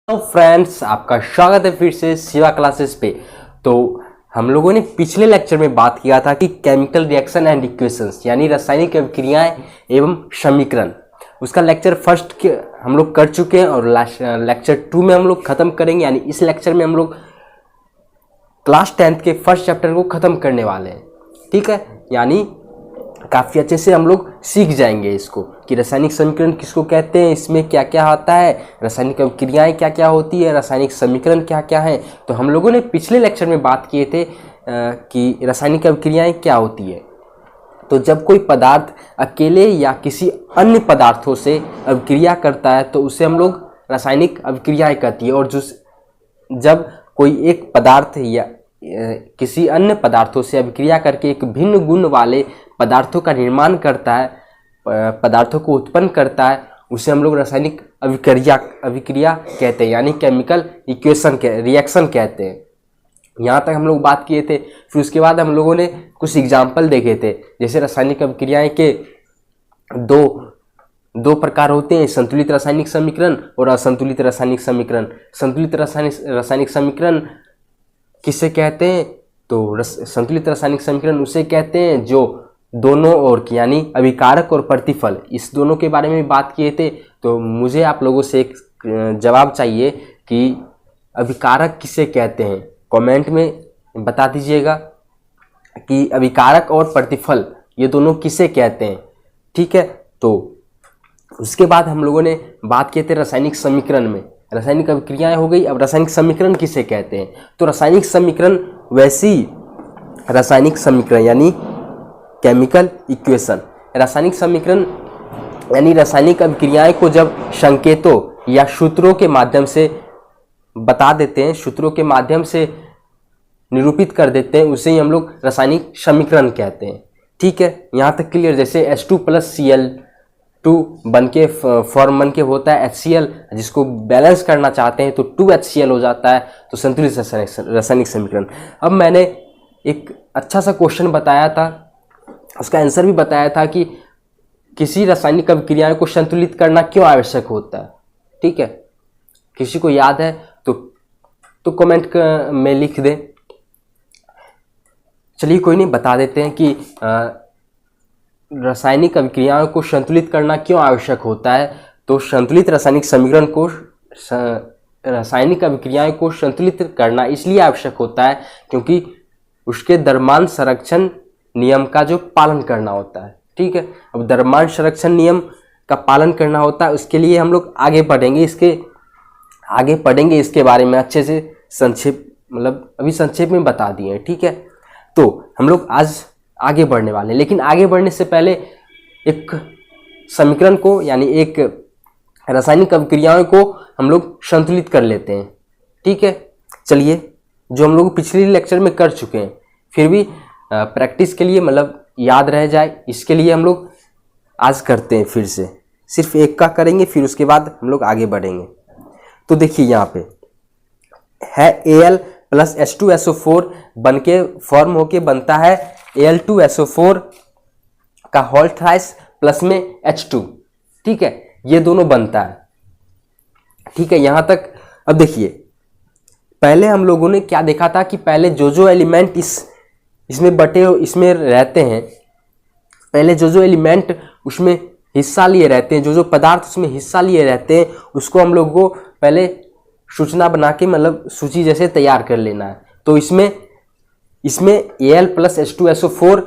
Hello friends, आपका स्वागत है फिर से शिवा क्लासेस पे। तो हम लोगों ने पिछले लेक्चर में बात किया था कि केमिकल रिएक्शन एंड इक्वेशंस यानी रासायनिक अभिक्रियाएं एवं समीकरण, उसका लेक्चर फर्स्ट के हम लोग कर चुके हैं और लेक्चर 2 में हम लोग खत्म करेंगे। यानी इस लेक्चर में हम लोग क्लास 10th के फर्स्ट चैप्टर को खत्म करने वाले हैं। ठीक है, यानी काफ़ी अच्छे से हम लोग सीख जाएंगे इसको कि रासायनिक समीकरण किसको कहते हैं, इसमें क्या क्या आता है, रासायनिक अभिक्रियाएं क्या क्या होती है, रासायनिक समीकरण क्या क्या है। तो हम लोगों ने पिछले लेक्चर में बात किए थे कि रासायनिक अभिक्रियाएं क्या होती है। तो जब कोई पदार्थ अकेले या किसी अन्य पदार्थों से अभिक्रिया करता है तो उसे हम लोग रासायनिक अभिक्रियाएं कहती है। और जब कोई एक पदार्थ या किसी अन्य पदार्थों से अभिक्रिया करके एक भिन्न गुण वाले पदार्थों का निर्माण करता है, पदार्थों को उत्पन्न करता है, उसे हम लोग रासायनिक अभिक्रिया कहते हैं, यानी केमिकल इक्वेशन रिएक्शन कहते हैं। यहाँ तक हम लोग बात किए थे। फिर उसके बाद हम लोगों ने कुछ एग्जाम्पल देखे थे, जैसे रासायनिक अभिक्रियाएं के दो प्रकार होते हैं, संतुलित रासायनिक समीकरण और असंतुलित रासायनिक समीकरण। संतुलित रासायनिक समीकरण किसे कहते हैं? तो संतुलित रासायनिक समीकरण उसे कहते हैं जो दोनों ओर की यानी अभिकारक और प्रतिफल, इस दोनों के बारे में बात किए थे। तो मुझे आप लोगों से एक जवाब चाहिए कि अभिकारक किसे कहते हैं। कमेंट में बता दीजिएगा कि अभिकारक और प्रतिफल ये दोनों किसे कहते हैं। ठीक है, तो उसके बाद हम लोगों ने बात किए थे रासायनिक समीकरण में। रासायनिक अभिक्रियाएं हो गई, अब रासायनिक समीकरण किसे कहते हैं? तो रासायनिक समीकरण वैसी रासायनिक समीकरण यानी केमिकल इक्वेशन। रासायनिक समीकरण यानी रासायनिक अभिक्रियाएं को जब संकेतों या सूत्रों के माध्यम से बता देते हैं, सूत्रों के माध्यम से निरूपित कर देते हैं, उसे ही हम लोग रासायनिक समीकरण कहते हैं। ठीक है, यहाँ तक क्लियर। जैसे H2 + Cl2 बन के फॉर्म बन के होता है HCl, जिसको बैलेंस करना चाहते हैं तो 2HCl हो जाता है, तो संतुलित रासायनिक समीकरण। अब मैंने एक अच्छा सा क्वेश्चन बताया था, उसका आंसर भी बताया था कि किसी रासायनिक अभिक्रियाओं को संतुलित करना क्यों आवश्यक होता है। ठीक है, किसी को याद है तो कमेंट में लिख दें। चलिए कोई नहीं, बता देते हैं कि रासायनिक अभिक्रियाओं को संतुलित करना क्यों आवश्यक होता है। तो संतुलित रासायनिक समीकरण को रासायनिक अभिक्रियाओं को संतुलित करना इसलिए आवश्यक होता है क्योंकि उसके द्रव्यमान संरक्षण नियम का जो पालन करना होता है। ठीक है, अब द्रव्यमान संरक्षण नियम का पालन करना होता है, उसके लिए हम लोग आगे पढ़ेंगे इसके बारे में अच्छे से, संक्षेप मतलब अभी संक्षेप में बता दिए। ठीक है, तो हम लोग आज आगे बढ़ने वाले हैं, लेकिन आगे बढ़ने से पहले एक समीकरण को यानी एक रासायनिक अभिक्रियाओं को हम लोग संतुलित कर लेते हैं। ठीक है, चलिए, जो हम लोग पिछले लेक्चर में कर चुके हैं, फिर भी प्रैक्टिस के लिए मतलब याद रह जाए, इसके लिए हम लोग आज करते हैं। फिर से सिर्फ एक का करेंगे, फिर उसके बाद हम लोग आगे बढ़ेंगे। तो देखिए यहाँ पे है Al + H2SO4 बन के फॉर्म होके बनता है Al2SO4 का होल थ्राइस प्लस में H2। ठीक है, ये दोनों बनता है। ठीक है, यहाँ तक। अब देखिए, पहले हम लोगों ने क्या देखा था कि पहले जो एलिमेंट इसमें रहते हैं, पहले जो एलिमेंट उसमें हिस्सा लिए रहते हैं, जो पदार्थ उसमें हिस्सा लिए रहते हैं, उसको हम लोग को पहले सूचना बना के मतलब सूची जैसे तैयार कर लेना है। तो इसमें Al + H2SO4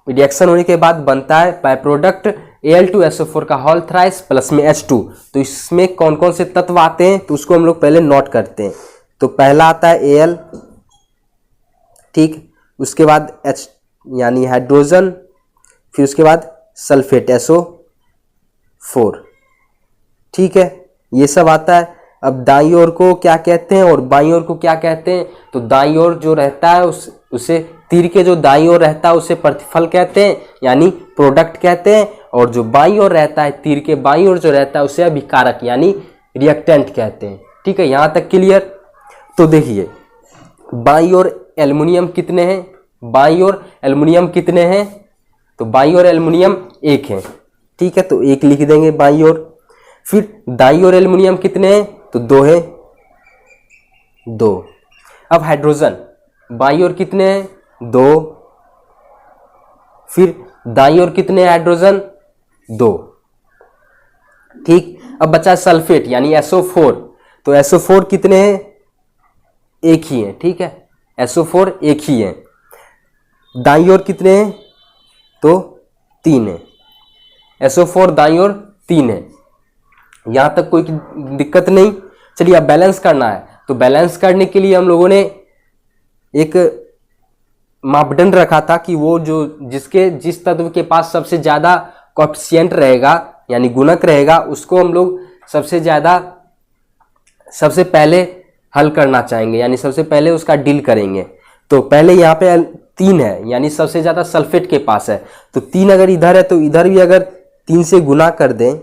रिएक्शन होने के बाद बनता है बाय प्रोडक्ट Al2SO4 का होल थ्राइस प्लस में H2। तो इसमें कौन कौन से तत्व आते हैं तो उसको हम लोग पहले नोट करते हैं। तो पहला आता है Al, ठीक, उसके बाद H यानी हाइड्रोजन, फिर उसके बाद सल्फेट SO4। ठीक है, ये सब आता है। अब दाईं ओर को क्या कहते हैं और बाईं ओर को क्या कहते हैं? तो दाईं ओर जो रहता है उसे तीर के जो दाईं ओर रहता है उसे प्रतिफल कहते हैं यानी प्रोडक्ट कहते हैं, और जो बाईं ओर रहता है तीर के बाईं ओर जो रहता है उसे अभिकारक यानी रिएक्टेंट कहते हैं। ठीक है, यहाँ तक क्लियर। तो देखिए, बाईं ओर एल्युमिनियम कितने हैं? बाईं ओर एल्युमिनियम कितने हैं? तो बाईं ओर एल्युमिनियम 1 है। ठीक है, तो 1 लिख देंगे बाईं ओर। फिर दाईं ओर एल्युमिनियम कितने हैं? तो 2 है 2। अब हाइड्रोजन बाईं ओर कितने हैं? 2। फिर दाईं ओर कितने हैं हाइड्रोजन? 2। ठीक, अब बचा सल्फेट यानी SO4। तो SO4 कितने हैं? एक ही है। ठीक है, SO4 एक ही है। दाईं ओर कितने हैं? तो 3 है। SO4 दाईं ओर 3 है। यहां तक कोई दिक्कत नहीं। चलिए अब बैलेंस करना है। तो बैलेंस करने के लिए हम लोगों ने एक मापदंड रखा था कि वो जो जिस तत्व के पास सबसे ज्यादा कोएफिशिएंट रहेगा यानी गुणक रहेगा, उसको हम लोग सबसे पहले हल करना चाहेंगे, यानी सबसे पहले उसका डील करेंगे। तो पहले यहाँ पे 3 है, यानी सबसे ज्यादा सल्फेट के पास है। तो 3 अगर इधर है तो इधर भी अगर 3 से गुना कर दें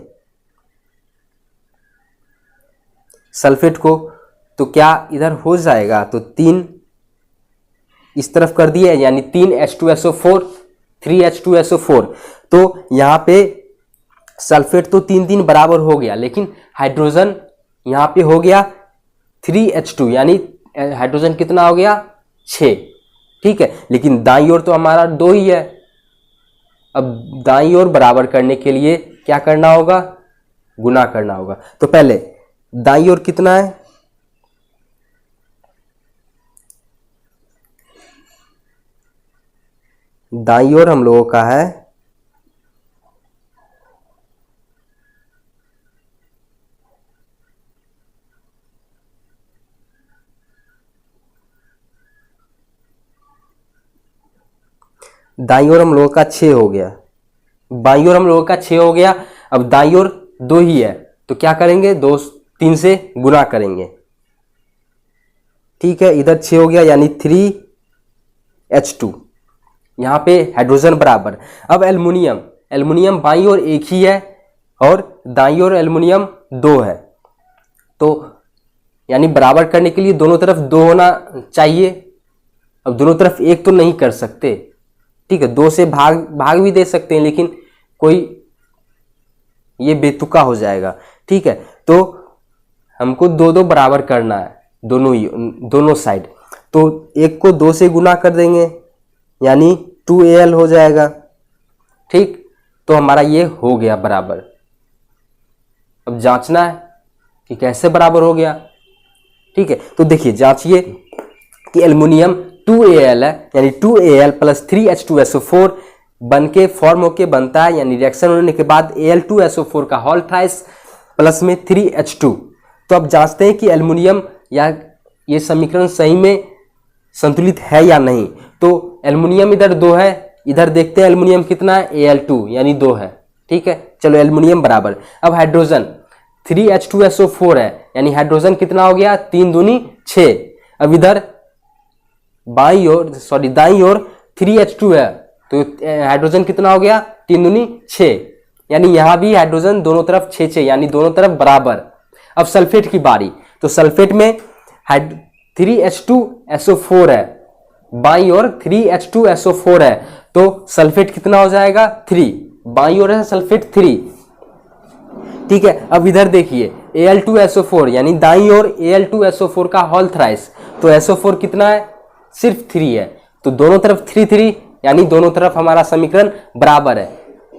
सल्फेट को, तो क्या इधर हो जाएगा? तो 3 इस तरफ कर दिए, यानी 3H2SO4 3H2SO4। तो यहाँ पे सल्फेट तो 3 बराबर हो गया, लेकिन हाइड्रोजन यहाँ पे हो गया 3H2, यानी हाइड्रोजन कितना हो गया? 6। ठीक है, लेकिन दाईं ओर तो हमारा 2 ही है। अब दाईं ओर बराबर करने के लिए क्या करना होगा? गुना करना होगा। तो पहले दाईं ओर कितना है? दाईं ओर हम लोगों का है दाईं ओर हम लोगों का 6 हो गया, बाईं ओर हम लोगों का 6 हो गया। अब दाईं ओर 2 ही है, तो क्या करेंगे? 3 से गुना करेंगे। ठीक है, इधर 6 हो गया यानी 3H2। यहाँ पे हाइड्रोजन बराबर। अब एल्युमिनियम बाईं ओर एक ही है और दाईं ओर एल्युमिनियम 2 है। तो यानी बराबर करने के लिए दोनों तरफ 2 होना चाहिए। अब दोनों तरफ एक तो नहीं कर सकते, ठीक है, 2 से भाग भी दे सकते हैं, लेकिन कोई ये बेतुका हो जाएगा। ठीक है, तो हमको 2 बराबर करना है दोनों साइड। तो एक को 2 से गुना कर देंगे यानी 2Al हो जाएगा। ठीक, तो हमारा ये हो गया बराबर। अब जांचना है कि कैसे बराबर हो गया। ठीक है, तो देखिए जांचिए कि एल्युमिनियम 2Al है, यानी 2Al प्लस 3H2SO4 बन के फॉर्म होके बनता है, यानी रिएक्शन होने के बाद Al2SO4 का होल थ्राइस प्लस में 3H2। तो अब जांचते हैं कि एल्युमिनियम या ये समीकरण सही में संतुलित है या नहीं। तो एल्युमिनियम इधर 2 है, इधर देखते हैं एल्युमिनियम कितना है? Al2 यानी 2 है। ठीक है, चलो एल्युमिनियम बराबर। अब हाइड्रोजन 3H2SO4 है, यानी हाइड्रोजन कितना हो गया? 3 दूनी 6। अब इधर दाईं ओर 3H2 है, तो हाइड्रोजन कितना हो गया? 3 दूनी 6, यानी यहां भी हाइड्रोजन दोनों तरफ 6 यानी दोनों तरफ बराबर। अब सल्फेट की बारी। तो सल्फेट में 3H2SO4 है, बाईं ओर 3H2SO4 है, तो सल्फेट कितना हो जाएगा? 3। बाईं ओर है सल्फेट 3। ठीक है, अब इधर देखिए Al2SO4, यानी दाईं ओर Al2SO4 का होल थ्राइस। तो SO4 कितना है? सिर्फ 3 है। तो दोनों तरफ 3 यानी दोनों तरफ हमारा समीकरण बराबर है।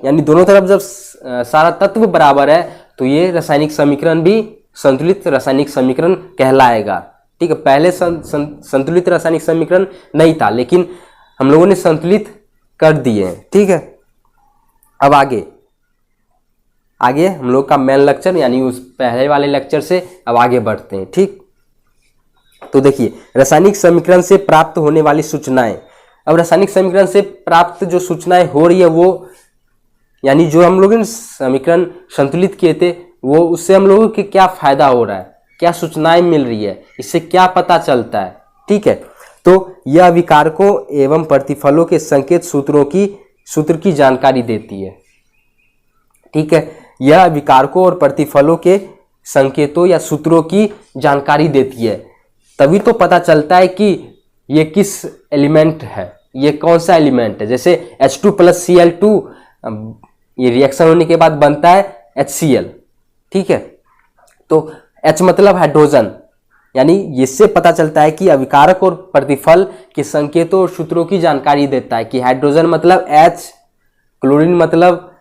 यानी दोनों तरफ जब सारा तत्व बराबर है तो ये रासायनिक समीकरण भी संतुलित रासायनिक समीकरण कहलाएगा। ठीक है, पहले संतुलित रासायनिक समीकरण नहीं था, लेकिन हम लोगों ने संतुलित कर दिए हैं। ठीक है, अब आगे हम लोग का मेन लेक्चर यानी उस पहले वाले लेक्चर से अब आगे बढ़ते हैं। ठीक, तो देखिए रासायनिक समीकरण से प्राप्त होने वाली सूचनाएं। अब रासायनिक समीकरण से प्राप्त जो सूचनाएं हो रही है वो यानी जो हम लोग समीकरण संतुलित किए थे वो उससे हम लोगों को क्या फायदा हो रहा है, क्या सूचनाएं मिल रही है, इससे क्या पता चलता है। ठीक है, तो यह अभिकारकों एवं प्रतिफलों के संकेत सूत्र की जानकारी देती है। ठीक है, यह अभिकारकों और प्रतिफलों के संकेतों या सूत्रों की जानकारी देती है। तभी तो पता चलता है कि ये किस एलिमेंट है, ये कौन सा एलिमेंट है। जैसे H2 प्लस Cl2 ये रिएक्शन होने के बाद बनता है HCl। ठीक है, तो H मतलब हाइड्रोजन, यानी इससे पता चलता है कि अभिकारक और प्रतिफल के संकेतों और सूत्रों की जानकारी देता है कि हाइड्रोजन मतलब H, क्लोरीन मतलब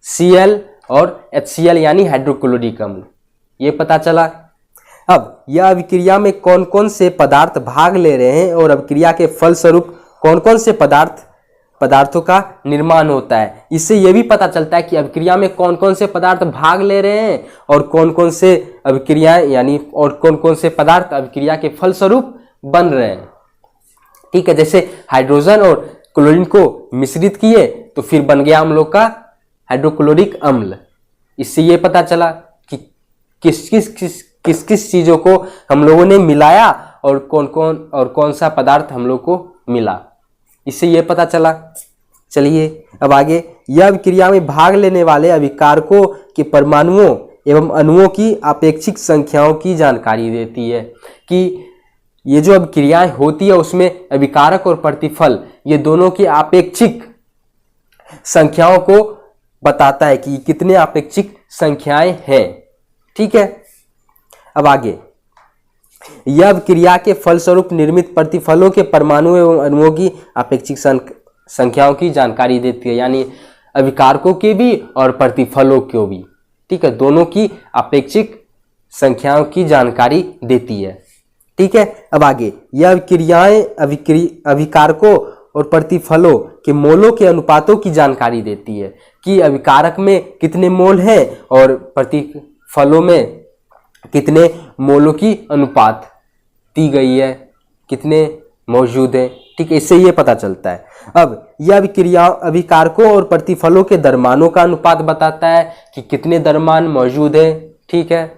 Cl और HCl यानी हाइड्रोक्लोरिक अम्ल, ये पता चला। अब यह अभिक्रिया में कौन कौन से पदार्थ भाग ले रहे हैं और अभिक्रिया के फलस्वरूप कौन कौन से पदार्थों का निर्माण होता है, इससे यह भी पता चलता है कि अभिक्रिया में कौन कौन से पदार्थ भाग ले रहे हैं और कौन कौन से अभिक्रियाएं यानी और कौन कौन से पदार्थ अभिक्रिया के फलस्वरूप बन रहे हैं। ठीक है, जैसे हाइड्रोजन और क्लोरीन को मिश्रित किए तो फिर बन गया हम लोग का हाइड्रोक्लोरिक अम्ल। इससे ये पता चला कि किस किस चीजों को हम लोगों ने मिलाया और कौन सा पदार्थ हम लोग को मिला, इससे ये पता चला। चलिए अब आगे, यह अभिक्रिया में भाग लेने वाले अभिकारकों के परमाणुओं एवं अणुओं की अपेक्षिक संख्याओं की जानकारी देती है कि ये जो अभिक्रियाएं होती है उसमें अभिकारक और प्रतिफल ये दोनों की अपेक्षिक संख्याओं को बताता है कि कितने अपेक्षिक संख्याएं हैं। ठीक है, अब आगे, यह अभिक्रिया के फलस्वरूप निर्मित प्रतिफलों के परमाणु एवं अणुओं की अपेक्षिक संख्याओं की जानकारी देती है, यानी अभिकारकों के भी और प्रतिफलों को भी। ठीक है, दोनों की अपेक्षिक संख्याओं की जानकारी देती है। ठीक है, अब आगे, यह अभिक्रियाएं अभिकारकों और प्रतिफलों के मोलों के अनुपातों की जानकारी देती है कि अभिकारक में कितने मोल हैं और प्रतिफलों में कितने मोलों की अनुपात दी गई है, कितने मौजूद हैं। ठीक है, इससे ये पता चलता है। अब यह अभिक्रिया अभिकारकों और प्रतिफलों के द्रव्यमानों का अनुपात बताता है कि कितने द्रव्यमान मौजूद है। ठीक है,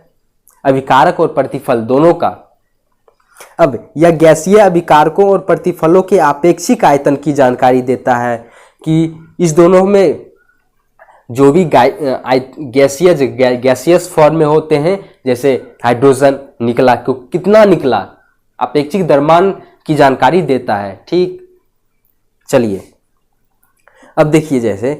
अभिकारक और प्रतिफल दोनों का। अब यह गैसीय अभिकारकों और प्रतिफलों के आपेक्षिक आयतन की जानकारी देता है कि इस दोनों में जो भी गैसियस फॉर्म में होते हैं, जैसे हाइड्रोजन निकला तो कितना निकला, अपेक्षिक द्रव्यमान की जानकारी देता है। ठीक, चलिए अब देखिए, जैसे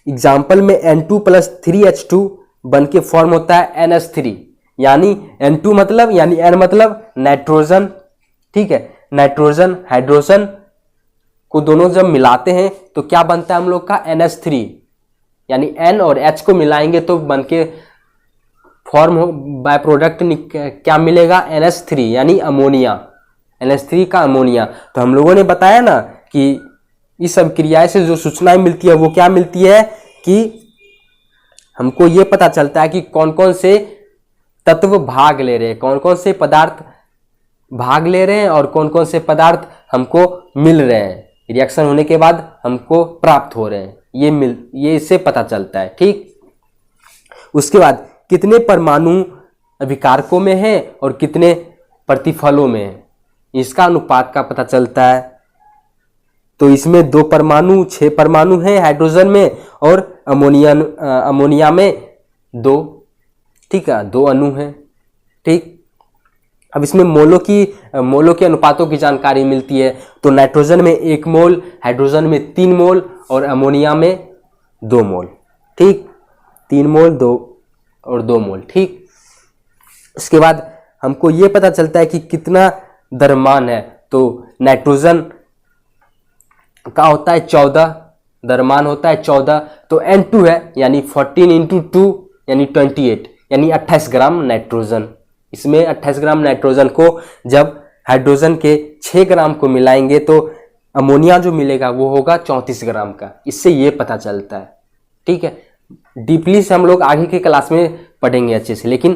एग्जाम्पल में N2 + 3H2 बन के फॉर्म होता है NH3, यानी N2 मतलब यानी N मतलब नाइट्रोजन। ठीक है, नाइट्रोजन हाइड्रोजन को दोनों जब मिलाते हैं तो क्या बनता है हम लोग का NH3, यानी N और H को मिलाएंगे तो बन के फॉर्म हो बाय प्रोडक्ट क्या मिलेगा, NH3 यानी अमोनिया, NH3 का अमोनिया। तो हम लोगों ने बताया ना कि इस अभिक्रिया से जो सूचनाएं मिलती है वो क्या मिलती है कि हमको ये पता चलता है कि कौन कौन से तत्व भाग ले रहे हैं, कौन कौन से पदार्थ भाग ले रहे हैं और कौन कौन से पदार्थ हमको मिल रहे हैं, रिएक्शन होने के बाद हमको प्राप्त हो रहे हैं, ये इससे पता चलता है। ठीक, उसके बाद कितने परमाणु अभिकारकों में है और कितने प्रतिफलों में है, इसका अनुपात का पता चलता है। तो इसमें 2 परमाणु 6 परमाणु हैं हाइड्रोजन में और अमोनिया में 2। ठीक है, 2 अणु हैं। ठीक, अब इसमें मोलों के अनुपातों की जानकारी मिलती है। तो नाइट्रोजन में 1 मोल, हाइड्रोजन में 3 मोल और अमोनिया में 2 मोल। ठीक, 3 मोल 2 मोल। ठीक, इसके बाद हमको ये पता चलता है कि कितना द्रव्यमान है। तो नाइट्रोजन का होता है 14, द्रव्यमान होता है 14, तो N2 है यानी 14 × 2 यानी 28 यानी 28 ग्राम नाइट्रोजन। इसमें 28 ग्राम नाइट्रोजन को जब हाइड्रोजन के 6 ग्राम को मिलाएंगे तो अमोनिया जो मिलेगा वो होगा 34 ग्राम का। इससे ये पता चलता है। ठीक है, डीपली से हम लोग आगे के क्लास में पढ़ेंगे अच्छे से, लेकिन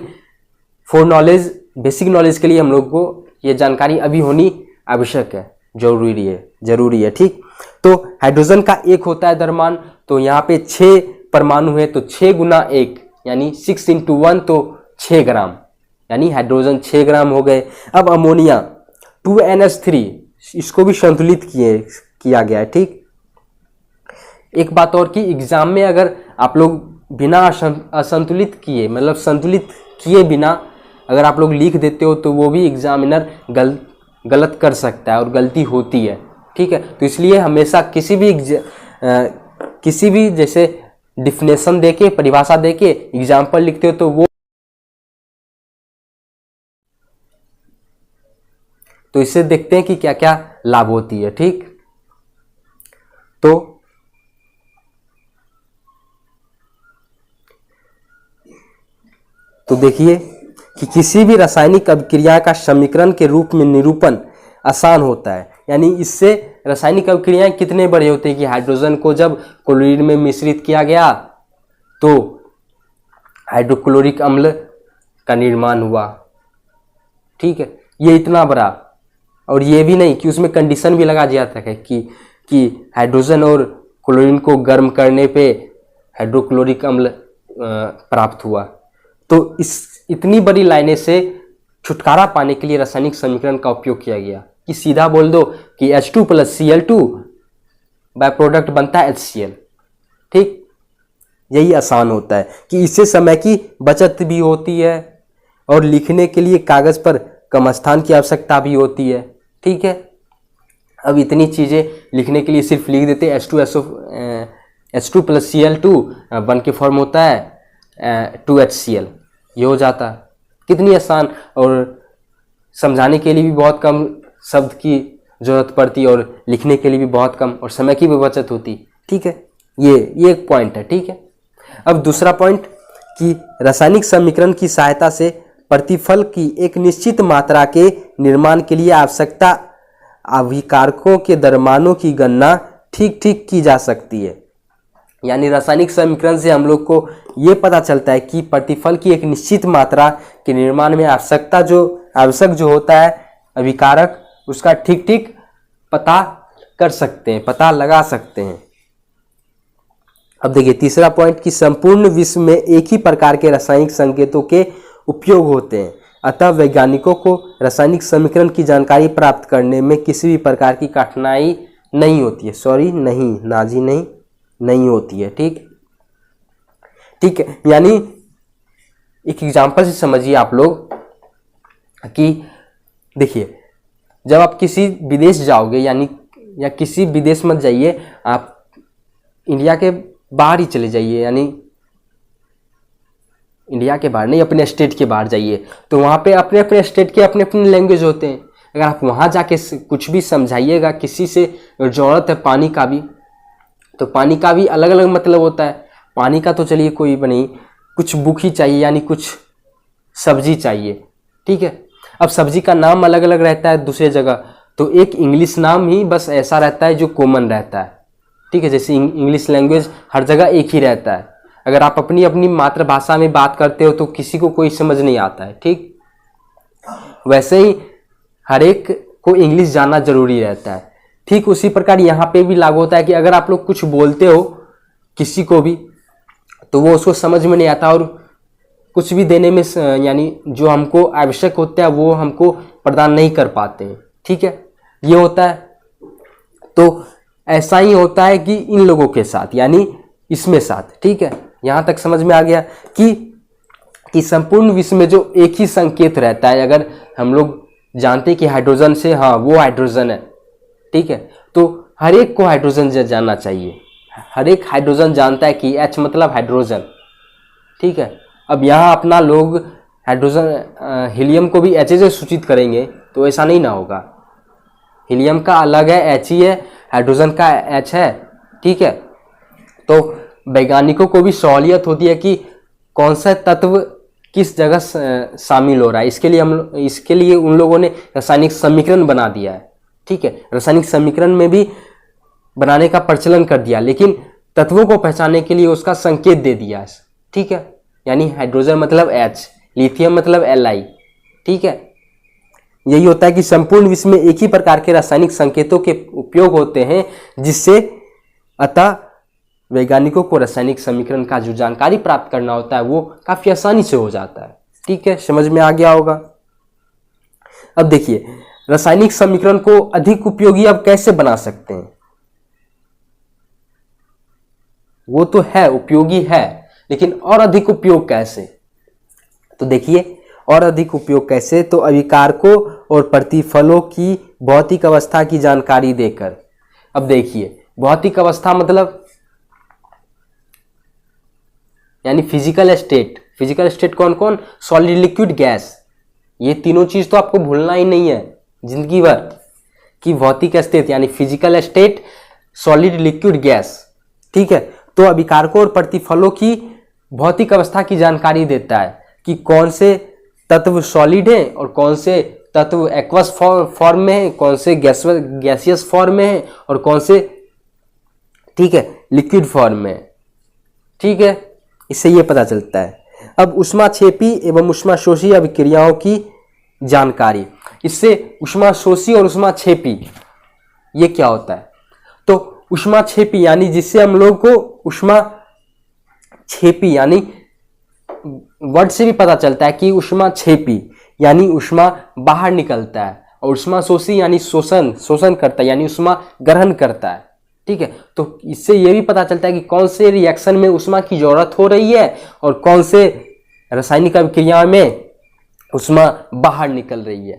फॉर नॉलेज, बेसिक नॉलेज के लिए हम लोग को ये जानकारी अभी होनी आवश्यक है, जरूरी है। ठीक, तो हाइड्रोजन का 1 होता है द्रव्यमान, तो यहाँ पे 6 परमाणु है तो 6 × 1 यानी 6 × 1 तो 6 ग्राम, यानी हाइड्रोजन 6 ग्राम हो गए। अब अमोनिया 2NH3, इसको भी संतुलित किया गया है। ठीक, एक बात और कि एग्जाम में अगर आप लोग बिना असंतुलित किए, मतलब संतुलित किए बिना अगर आप लोग लिख देते हो तो वो भी एग्जामिनर गलत कर सकता है और गलती होती है। ठीक है, तो इसलिए हमेशा किसी भी जैसे डिफिनेशन देके, परिभाषा देके एग्जाम्पल लिखते हो तो वो तो इससे देखते हैं कि क्या क्या लाभ होती है। ठीक, तो देखिए कि किसी भी रासायनिक अभिक्रिया का समीकरण के रूप में निरूपण आसान होता है। यानी इससे रासायनिक अभिक्रियाएं कितने बड़े होते हैं कि हाइड्रोजन को जब क्लोरीन में मिश्रित किया गया तो हाइड्रोक्लोरिक अम्ल का निर्माण हुआ। ठीक है, ये इतना बड़ा, और ये भी नहीं कि उसमें कंडीशन भी लगा दिया था कि हाइड्रोजन और क्लोरीन को गर्म करने पे हाइड्रोक्लोरिक अम्ल प्राप्त हुआ। तो इस इतनी बड़ी लाइनें से छुटकारा पाने के लिए रासायनिक समीकरण का उपयोग किया गया कि सीधा बोल दो कि H2 + Cl2 बाय प्रोडक्ट बनता है HCl। ठीक, यही आसान होता है कि इससे समय की बचत भी होती है और लिखने के लिए कागज पर कम स्थान की आवश्यकता भी होती है। ठीक है, अब इतनी चीजें लिखने के लिए सिर्फ लिख देते हैं H2 + Cl2 बन के फॉर्म होता है 2HCl, ये हो जाता है। कितनी आसान, और समझाने के लिए भी बहुत कम शब्द की जरूरत पड़ती और लिखने के लिए भी बहुत कम, और समय की भी बचत होती। ठीक है, ये एक पॉइंट है। ठीक है, अब दूसरा पॉइंट कि रासायनिक समीकरण की सहायता से प्रतिफल की एक निश्चित मात्रा के निर्माण के लिए आवश्यकता अभिकारकों के द्रव्यमानों की गणना ठीक ठीक की जा सकती है। यानी रासायनिक समीकरण से हम लोग को ये पता चलता है कि प्रतिफल की एक निश्चित मात्रा के निर्माण में आवश्यक जो होता है अभिकारक, उसका ठीक ठीक पता कर सकते हैं, पता लगा सकते हैं। अब देखिए तीसरा पॉइंट कि संपूर्ण विश्व में एक ही प्रकार के रासायनिक संकेतों के उपयोग होते हैं, अतः वैज्ञानिकों को रासायनिक समीकरण की जानकारी प्राप्त करने में किसी भी प्रकार की कठिनाई नहीं होती है। नहीं होती है। ठीक है, यानी एक एग्जांपल से समझिए आप लोग कि देखिए जब आप किसी विदेश जाओगे, यानी या किसी विदेश मत जाइए, आप इंडिया के बाहर ही चले जाइए, यानी इंडिया के बाहर नहीं, अपने स्टेट के बाहर जाइए, तो वहाँ पे अपने अपने स्टेट के अपने अपने लैंग्वेज होते हैं। अगर आप वहाँ जाके कुछ भी समझाइएगा, किसी से ज़रूरत है पानी का भी, तो पानी का भी अलग अलग मतलब होता है। पानी का तो चलिए कोई नहीं, कुछ बुक ही चाहिए, यानी कुछ सब्जी चाहिए। ठीक है, अब सब्जी का नाम अलग अलग रहता है दूसरे जगह, तो एक इंग्लिश नाम ही बस ऐसा रहता है जो कॉमन रहता है। ठीक है, जैसे इंग्लिश लैंग्वेज हर जगह एक ही रहता है। अगर आप अपनी अपनी मातृभाषा में बात करते हो तो किसी को कोई समझ नहीं आता है। ठीक, वैसे ही हर एक को इंग्लिश जानना जरूरी रहता है। ठीक उसी प्रकार यहाँ पे भी लागू होता है कि अगर आप लोग कुछ बोलते हो किसी को भी, तो वो उसको समझ में नहीं आता, और कुछ भी देने में यानी जो हमको आवश्यक होता है वो हमको प्रदान नहीं कर पाते हैं। ठीक है, ये होता है। तो ऐसा ही होता है कि इन लोगों के साथ, यानी इसमें साथ। ठीक है, यहाँ तक समझ में आ गया कि संपूर्ण विश्व में जो एक ही संकेत रहता है। अगर हम लोग जानते हैं कि हाइड्रोजन से, हाँ वो हाइड्रोजन है, ठीक है, तो हर एक को हाइड्रोजन जानना चाहिए। हर एक हाइड्रोजन जानता है कि H मतलब हाइड्रोजन। ठीक है, अब यहाँ अपना लोग हाइड्रोजन हीलियम को भी H से सूचित करेंगे तो ऐसा नहीं ना होगा। हीलियम का अलग है, H ही है, हाइड्रोजन का H है। ठीक है, तो वैज्ञानिकों को भी सहूलियत होती है कि कौन सा तत्व किस जगह शामिल हो रहा है। इसके लिए उन लोगों ने रासायनिक समीकरण बना दिया है। ठीक है, रासायनिक समीकरण में भी बनाने का प्रचलन कर दिया, लेकिन तत्वों को पहचानने के लिए उसका संकेत दे दिया है। ठीक है, यानी हाइड्रोजन मतलब H, लिथियम मतलब Li। ठीक है, यही होता है कि संपूर्ण विश्व में एक ही प्रकार के रासायनिक संकेतों के उपयोग होते हैं, जिससे अतः वैज्ञानिकों को रासायनिक समीकरण का जो जानकारी प्राप्त करना होता है वो काफी आसानी से हो जाता है। ठीक है, समझ में आ गया होगा। अब देखिए रासायनिक समीकरण को अधिक उपयोगी अब कैसे बना सकते हैं। वो तो है, उपयोगी है, लेकिन और अधिक उपयोग कैसे। तो देखिए और अधिक उपयोग कैसे, तो अभिकारकों और प्रतिफलों की भौतिक अवस्था की जानकारी देकर। अब देखिए भौतिक अवस्था मतलब यानी फिजिकल स्टेट कौन कौन, सॉलिड, लिक्विड, गैस, ये तीनों चीज तो आपको भूलना ही नहीं है। जिंदगी भर की भौतिक स्थिति यानी physical state, solid, liquid, gas. ठीक है, तो अभिकारकों और प्रतिफलों की भौतिक अवस्था की जानकारी देता है कि कौन से तत्व सॉलिड है और कौन से तत्व एक्वस फॉर्म में है, कौन से गैसियस फॉर्म में है और कौन से, ठीक है, लिक्विड फॉर्म में है। ठीक है, इससे ये पता चलता है। अब ऊष्माक्षेपी एवं ऊष्माशोषी अभिक्रियाओं की जानकारी, इससे ऊष्माशोषी और ऊष्माक्षेपी ये क्या होता है? तो ऊष्माक्षेपी यानी जिससे हम लोग को ऊष्माक्षेपी यानी वर्ड से भी पता चलता है कि ऊष्माक्षेपी यानी ऊष्मा बाहर निकलता है, और ऊष्माशोषी यानी शोषण करता है यानी ऊष्मा ग्रहण करता है। ठीक है, तो इससे यह भी पता चलता है कि कौन से रिएक्शन में ऊष्मा की जरूरत हो रही है और कौन से रासायनिक अभिक्रिया में ऊष्मा बाहर निकल रही है।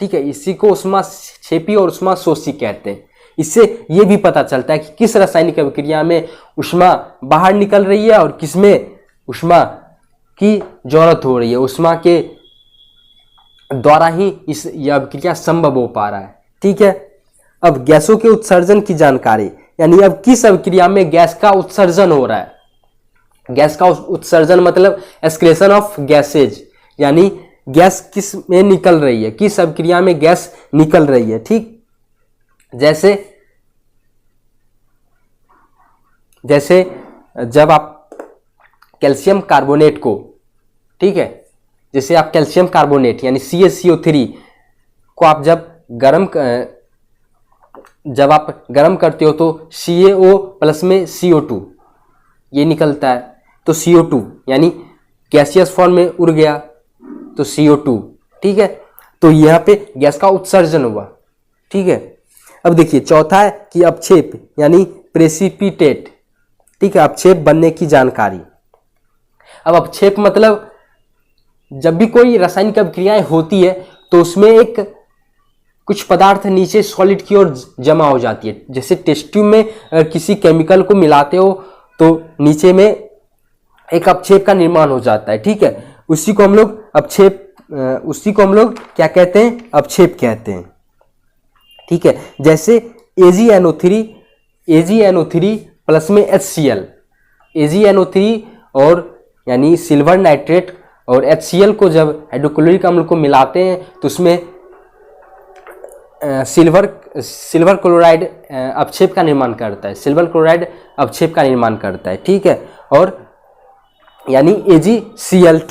ठीक है, इसी को ऊष्माक्षेपी और ऊष्माशोषी कहते हैं। इससे यह भी पता चलता है कि किस रासायनिक अभिक्रिया में ऊष्मा बाहर निकल रही है और किसमें ऊष्मा की जरूरत हो रही है, ऊष्मा के द्वारा ही यह अभिक्रिया संभव हो पा रहा है। ठीक है, अब गैसों के उत्सर्जन की जानकारी, यानी अब किस अभिक्रिया में गैस का उत्सर्जन हो रहा है। गैस का उत्सर्जन मतलब एक्सक्रेशन ऑफ गैसेज, यानी गैस किस में निकल रही है, किस अभिक्रिया में गैस निकल रही है। ठीक, जैसे जब आप कैल्शियम कार्बोनेट को, ठीक है, जैसे आप कैल्शियम कार्बोनेट यानी CaCO3 को आप जब आप गर्म करते हो तो CaO प्लस में CO2 ये निकलता है, तो CO2 यानी गैसियस फॉर्म में उड़ गया तो CO2। ठीक है, तो यहाँ पे गैस का उत्सर्जन हुआ। ठीक है, अब देखिए चौथा है कि अपक्षेप यानी प्रेसिपिटेट। ठीक है, अपक्षेप बनने की जानकारी। अब अपक्षेप मतलब जब भी कोई रासायनिक अभिक्रियाएं होती है तो उसमें एक कुछ पदार्थ नीचे सॉलिड की ओर जमा हो जाती है। जैसे टेस्ट ट्यूब में अगर किसी केमिकल को मिलाते हो तो नीचे में एक अपक्षेप का निर्माण हो जाता है। ठीक है, उसी को हम लोग क्या कहते हैं? अपक्षेप कहते हैं। ठीक है, जैसे AgNO3 प्लस में HCl, AgNO3 और यानी सिल्वर नाइट्रेट और HCl को जब हाइड्रोक्लोरिक अम्ल को मिलाते हैं तो उसमें सिल्वर क्लोराइड अपक्षेप का निर्माण करता है, सिल्वर क्लोराइड अपक्षेप का निर्माण करता है। ठीक है, और यानी AgCl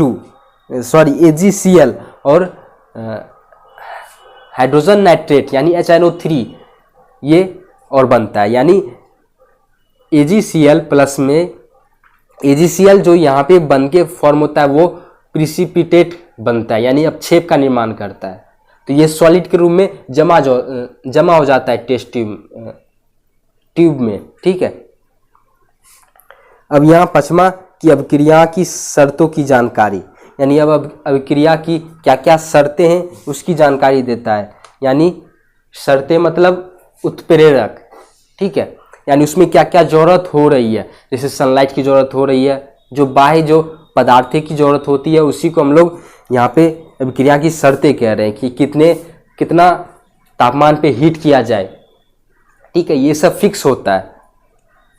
और हाइड्रोजन नाइट्रेट यानी HNO3 ये और बनता है, यानी AgCl प्लस में AgCl जो यहाँ पे बन के फॉर्म होता है वो प्रिसिपिटेट बनता है, यानी अपक्षेप का निर्माण करता है। तो ये सॉलिड के रूप में जमा हो जाता है टेस्ट ट्यूब में। ठीक है, अब यहाँ पांचवा की अभिक्रिया की शर्तों की जानकारी, यानी अब अभिक्रिया की क्या क्या शर्तें हैं उसकी जानकारी देता है। यानी शर्तें मतलब उत्प्रेरक। ठीक है, यानी उसमें क्या क्या जरूरत हो रही है, जैसे सनलाइट की जरूरत हो रही है, जो बाह्य जो पदार्थ की जरूरत होती है उसी को हम लोग यहाँ पे अभिक्रिया की शर्तें कह रहे हैं कि कितना तापमान पे हीट किया जाए। ठीक है, ये सब फिक्स होता है,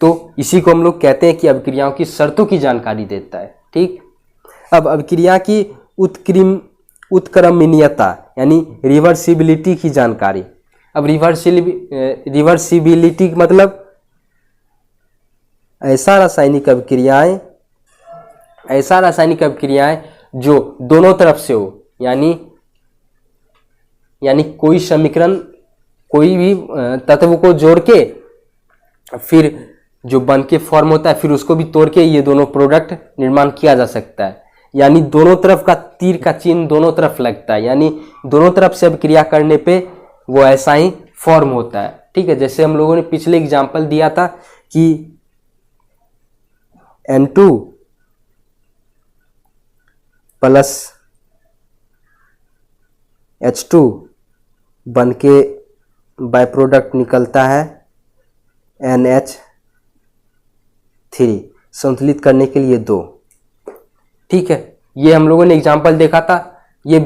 तो इसी को हम लोग कहते हैं कि अभिक्रियाओं की शर्तों की जानकारी देता है। ठीक, अब अभिक्रिया की उत्क्रमणीयता यानी रिवर्सिबिलिटी की जानकारी। अब रिवर्सिबिलिटी मतलब ऐसा रासायनिक अभिक्रियाएं जो दोनों तरफ से हो, यानी कोई समीकरण कोई भी तत्व को जोड़ के फिर जो बन के फॉर्म होता है फिर उसको भी तोड़ के ये दोनों प्रोडक्ट निर्माण किया जा सकता है। यानी दोनों तरफ का तीर का चिन्ह दोनों तरफ लगता है, यानी दोनों तरफ से अभिक्रिया करने पे वो ऐसा ही फॉर्म होता है। ठीक है, जैसे हम लोगों ने पिछले एग्जाम्पल दिया था कि N2 प्लस H2 बन के बाय प्रोडक्ट निकलता है NH3, संतुलित करने के लिए 2। ठीक है, ये हम लोगों ने एग्जाम्पल देखा था। ये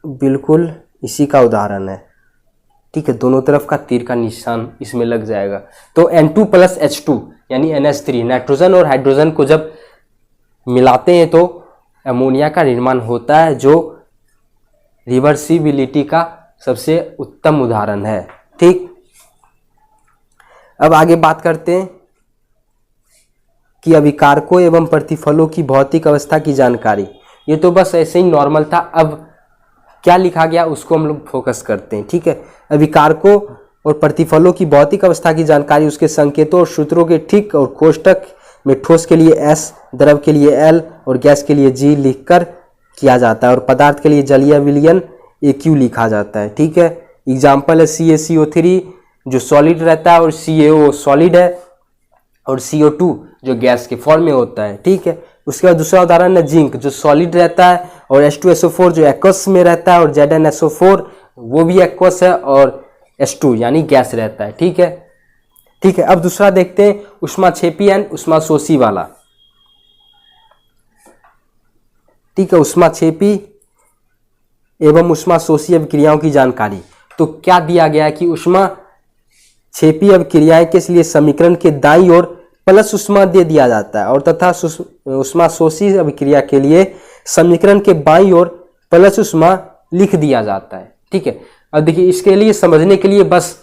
बिल्कुल इसी का उदाहरण है। ठीक है, दोनों तरफ का तीर का निशान इसमें लग जाएगा। तो N2 प्लस H2 यानी NH3, नाइट्रोजन और हाइड्रोजन को जब मिलाते हैं तो अमोनिया का निर्माण होता है, जो रिवर्सिबिलिटी का सबसे उत्तम उदाहरण है। ठीक, अब आगे बात करते हैं कि अभिकारकों एवं प्रतिफलों की भौतिक अवस्था की जानकारी। ये तो बस ऐसे ही नॉर्मल था, अब क्या लिखा गया उसको हम लोग फोकस करते हैं। ठीक है, अभिकारकों और प्रतिफलों की भौतिक अवस्था की जानकारी उसके संकेतों और सूत्रों के ठीक और कोष्टक में ठोस के लिए S, द्रव के लिए L और गैस के लिए G लिखकर किया जाता है, और पदार्थ के लिए जलीय विलयन AQ लिखा जाता है। ठीक है, एग्जाम्पल है CaCO3 जो सॉलिड रहता है और CaO सॉलिड है, और CO2 जो गैस के फॉर्म में होता है। ठीक है, उसके बाद दूसरा उदाहरण है जिंक जो सॉलिड रहता है, और H2SO4 जो एक्वस में रहता है, और ZnSO4 वो भी एक्वस है, और H2 यानी गैस रहता है। ठीक है, ठीक है, अब दूसरा देखते हैं ऊष्माक्षेपी एंड ऊष्माशोषी वाला। ठीक है, ऊष्माक्षेपी एवं ऊष्माशोषी अभिक्रियाओं की जानकारी। तो क्या दिया गया है कि ऊष्माक्षेपी अभिक्रियाएं के लिए समीकरण के दाईं ओर प्लस ऊष्मा दे दिया जाता है, और तथा ऊष्माशोषी अभिक्रिया के लिए समीकरण के बाईं ओर प्लस ऊष्मा लिख दिया जाता है। ठीक है, अब देखिए इसके लिए समझने के लिए बस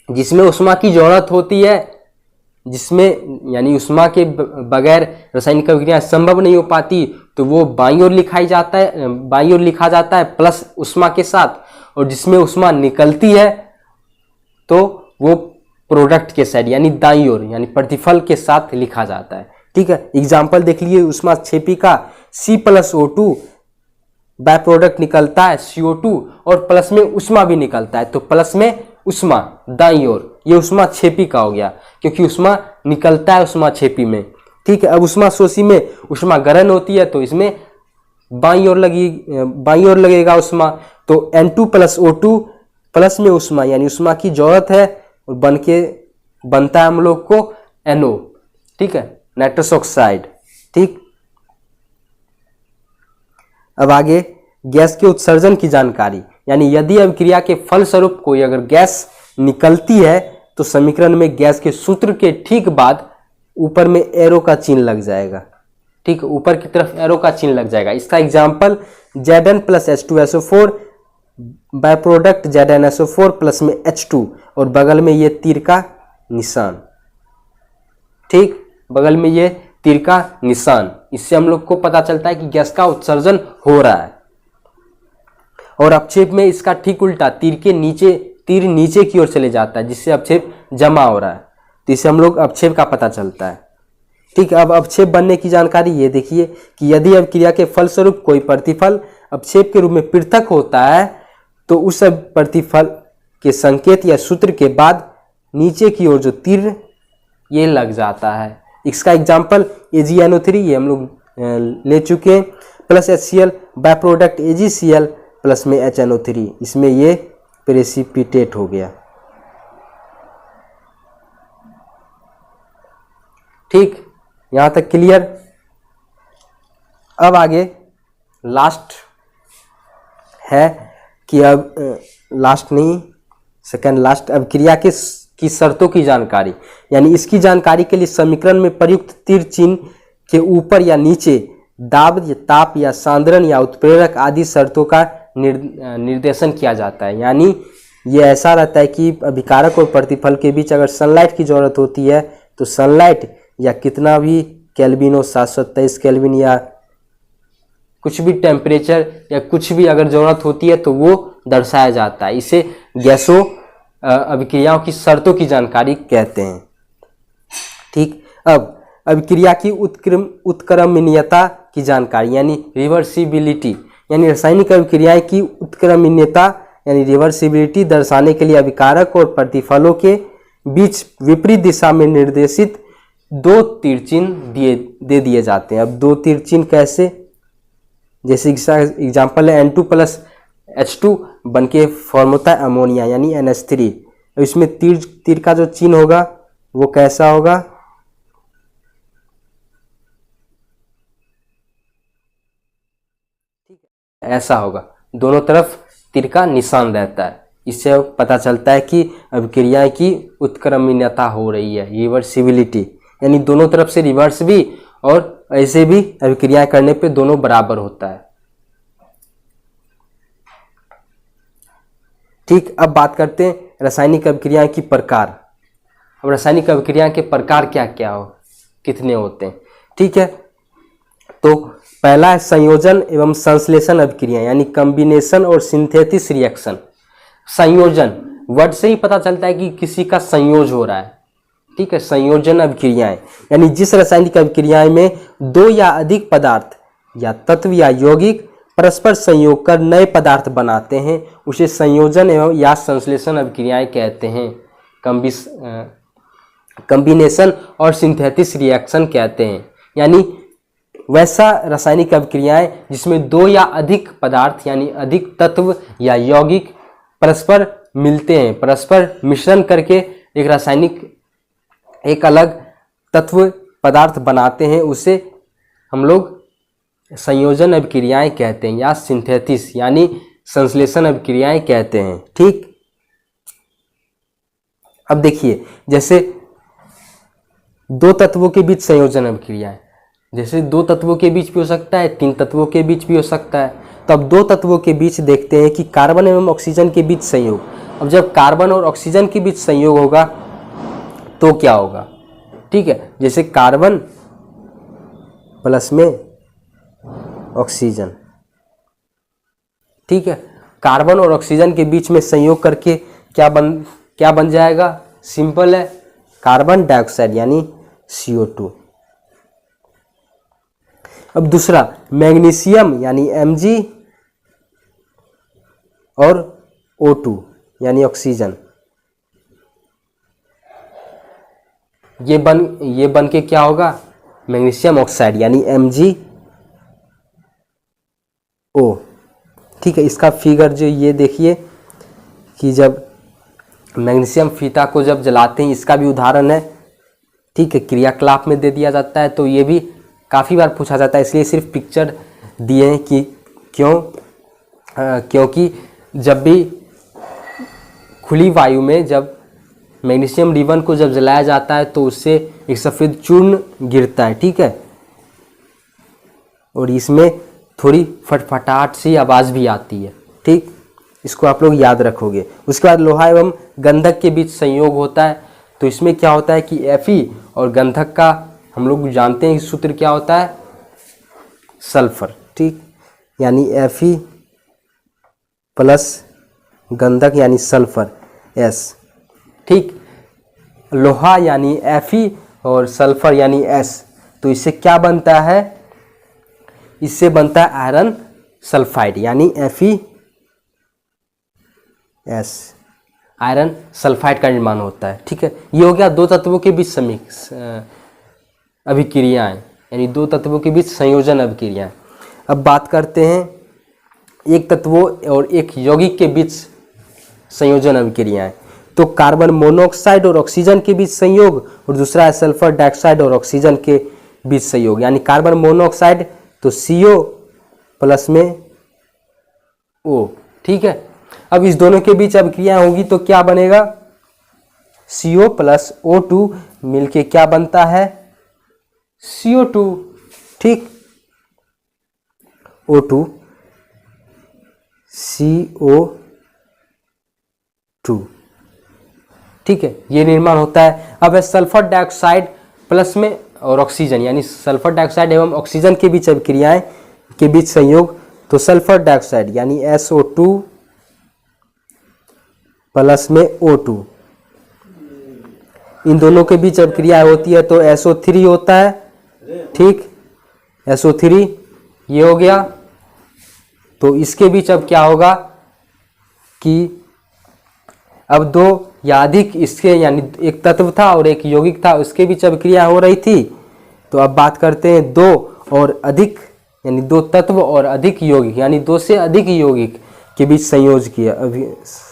जिसमें ऊष्मा की जरूरत होती है, जिसमें यानी ऊष्मा के बगैर रासायनिक अभिक्रिया संभव नहीं हो पाती, तो वो बाईं ओर लिखाई जाता है, बाईं ओर लिखा जाता है प्लस ऊष्मा के साथ, और जिसमें ऊष्मा निकलती है तो वो प्रोडक्ट के साइड यानी दाईं ओर यानी प्रतिफल के साथ लिखा जाता है। ठीक है, एग्जाम्पल देख लिए ऊष्माक्षेपी का C+O2 बाय प्रोडक्ट निकलता है CO2, और प्लस में ऊष्मा भी निकलता है, तो प्लस में ऊष्मा दाईं ओर, ये ऊष्माक्षेपी का हो गया क्योंकि ऊष्मा निकलता है ऊष्माक्षेपी में। ठीक है, अब ऊष्माशोषी में ऊष्मा गहन होती है, तो इसमें बाईं ओर लगेगा ऊष्मा, तो N2+O2 प्लस में ऊष्मा यानी ऊष्मा की जरूरत है, और बनता है हम लोग को NO। ठीक है, नाइट्रस ऑक्साइड। ठीक, अब आगे गैस के उत्सर्जन की जानकारी, यानी यदि अभिक्रिया के फलस्वरूप कोई अगर गैस निकलती है तो समीकरण में गैस के सूत्र के ठीक बाद ऊपर में एरो का चिन्ह लग जाएगा। ठीक, ऊपर की तरफ एरो का चिन्ह लग जाएगा। इसका example Zn+H2SO4 by product ZnSO4 plus में H2, और बगल में ये तीर का निशान। ठीक, बगल में ये तीर का निशान, इससे हम लोग को पता चलता है कि गैस का उत्सर्जन हो रहा है। और अपक्षेप में इसका ठीक उल्टा, तीर नीचे की ओर चले जाता है, जिससे अपक्षेप जमा हो रहा है, तो इससे हम लोग अपक्षेप का पता चलता है। ठीक, अब अपक्षेप बनने की जानकारी ये देखिए कि यदि अभिक्रिया के फलस्वरूप कोई प्रतिफल अपक्षेप के रूप में पृथक होता है तो उस प्रतिफल के संकेत या सूत्र के बाद नीचे की ओर जो तीर ये लग जाता है। इसका एग्जाम्पल AgNO3 ये हम लोग ले चुके हैं, plus HCl by product AgCl plus में HNO3, इसमें ये प्रेसिपिटेट हो गया। ठीक, यहां तक क्लियर। अब आगे लास्ट है कि अब लास्ट नहीं सेकंड लास्ट अभिक्रिया की शर्तों की जानकारी, यानी इसकी जानकारी के लिए समीकरण में प्रयुक्त तीर चिन्ह के ऊपर या नीचे दाब या ताप या सांद्रण या उत्प्रेरक आदि शर्तों का निर्देशन किया जाता है। यानी ये ऐसा रहता है कि अभिकारक और प्रतिफल के बीच अगर सनलाइट की जरूरत होती है तो सनलाइट या कितना भी केल्विन हो 723 केल्विन या कुछ भी टेम्परेचर या कुछ भी अगर जरूरत होती है तो वो दर्शाया जाता है। इसे गैसों अभिक्रियाओं की शर्तों की जानकारी कहते हैं। ठीक, अब अभिक्रिया की उत्क्रमणीयता की जानकारी यानी रिवर्सिबिलिटी, यानी रासायनिक अभिक्रियाएं की उत्क्रमणीयता यानी रिवर्सिबिलिटी दर्शाने के लिए अभिकारक और प्रतिफलों के बीच विपरीत दिशा में निर्देशित दो तीर चिन्ह दे दिए जाते हैं। अब दो तीर चिन्ह कैसे, जैसे एग्जाम्पल है N2+H2 बन के फॉर्म होता है अमोनिया यानी NH3। अब इसमें तीर का जो चिन्ह होगा वो कैसा होगा, ऐसा होगा। दोनों तरफ तीर का निशान रहता है। इससे पता चलता है कि अभिक्रिया की उत्क्रमणीयता हो रही है, रिवर्सिबिलिटी, यानी दोनों तरफ से रिवर्स भी और ऐसे भी अभिक्रिया करने पे दोनों बराबर होता है। ठीक, अब बात करते हैं रासायनिक अभिक्रिया की प्रकार। अब रासायनिक अभिक्रिया के प्रकार क्या क्या हो, कितने होते हैं। ठीक है, तो पहला है संयोजन एवं संश्लेषण अभिक्रिया, यानी कॉम्बिनेशन और सिंथेसिस रिएक्शन। संयोजन वर्ड से ही पता चलता है कि किसी का संयोज हो रहा है। ठीक है, संयोजन अभिक्रियाएं यानी जिस रासायनिक अभिक्रियाएं में दो या अधिक पदार्थ या तत्व या यौगिक परस्पर संयोग कर नए पदार्थ बनाते हैं उसे संयोजन एवं या संश्लेषण अभिक्रियाएं कहते हैं। कॉम्बिनेशन और सिंथेसिस रिएक्शन कहते हैं, यानी वैसा रासायनिक अभिक्रियाएं जिसमें दो या अधिक पदार्थ यानी अधिक तत्व या यौगिक परस्पर मिलते हैं, परस्पर मिश्रण करके एक रासायनिक एक अलग तत्व पदार्थ बनाते हैं, उसे हम लोग संयोजन अभिक्रियाएं कहते हैं या सिंथेसिस यानी संश्लेषण अभिक्रियाएं कहते हैं। ठीक, अब देखिए जैसे दो तत्वों के बीच संयोजन अभिक्रियाएं, जैसे दो तत्वों के बीच भी हो सकता है, तीन तत्वों के बीच भी हो सकता है। तो अब दो तत्वों के बीच देखते हैं कि कार्बन एवं ऑक्सीजन के बीच संयोग। अब जब कार्बन और ऑक्सीजन के बीच संयोग होगा तो क्या होगा। ठीक है, जैसे कार्बन प्लस में ऑक्सीजन। ठीक है, कार्बन और ऑक्सीजन के बीच में संयोग करके क्या बन जाएगा, सिंपल है, कार्बन डाइऑक्साइड यानी CO2। अब दूसरा मैग्नीशियम यानी Mg और O2 यानी ऑक्सीजन, ये बन के क्या होगा, मैग्नीशियम ऑक्साइड यानी MgO। ठीक है, इसका फिगर जो ये देखिए कि जब मैग्नीशियम फीता को जब जलाते हैं, इसका भी उदाहरण है। ठीक है, क्रियाकलाप में दे दिया जाता है, तो ये भी काफ़ी बार पूछा जाता है, इसलिए सिर्फ पिक्चर दिए हैं कि क्योंकि जब भी खुली वायु में जब मैग्नीशियम रिबन को जब जलाया जाता है तो उससे एक सफ़ेद चूर्ण गिरता है। ठीक है, और इसमें थोड़ी फटफटाहट सी आवाज़ भी आती है। ठीक, इसको आप लोग याद रखोगे। उसके बाद लोहा एवं गंधक के बीच संयोग होता है, तो इसमें क्या होता है कि Fe और गंधक का हम लोग जानते हैं सूत्र क्या होता है, सल्फर। ठीक, यानी Fe प्लस गंधक यानी सल्फर S। ठीक, लोहा यानी Fe और सल्फर यानी S, तो इससे क्या बनता है, इससे बनता है आयरन सल्फाइड यानी FeS, आयरन सल्फाइड का निर्माण होता है। ठीक है, ये हो गया दो तत्वों के बीच अभिक्रियाएं यानी दो तत्वों के बीच संयोजन अभिक्रियाएं। अब बात करते हैं एक तत्वों और एक यौगिक के बीच संयोजन अभिक्रियाएं। तो कार्बन मोनोऑक्साइड और ऑक्सीजन के बीच संयोग और दूसरा है सल्फर डाइऑक्साइड और ऑक्सीजन के बीच संयोग, यानी कार्बन मोनोऑक्साइड तो CO प्लस में O। ठीक है, अब इस दोनों के बीच अभिक्रिया होगी तो क्या बनेगा, CO प्लस O2 मिलके क्या बनता है, CO2। ठीक, O2 CO2। ठीक है, ये निर्माण होता है। अब है सल्फर डाइऑक्साइड प्लस में और ऑक्सीजन, यानी सल्फर डाइऑक्साइड एवं ऑक्सीजन के बीच अभिक्रियाएं के बीच संयोग, तो सल्फर डाइऑक्साइड यानी SO2 प्लस में O2, इन दोनों के बीच अभिक्रिया होती है तो SO3 होता है। ठीक, SO3 ये हो गया। तो इसके बीच अब क्या होगा कि अब दो या अधिक इसके यानी एक तत्व था और एक यौगिक था, उसके बीच अभिक्रिया हो रही थी। तो अब बात करते हैं दो और अधिक यानी दो तत्व और अधिक यौगिक यानी दो से अधिक यौगिक के बीच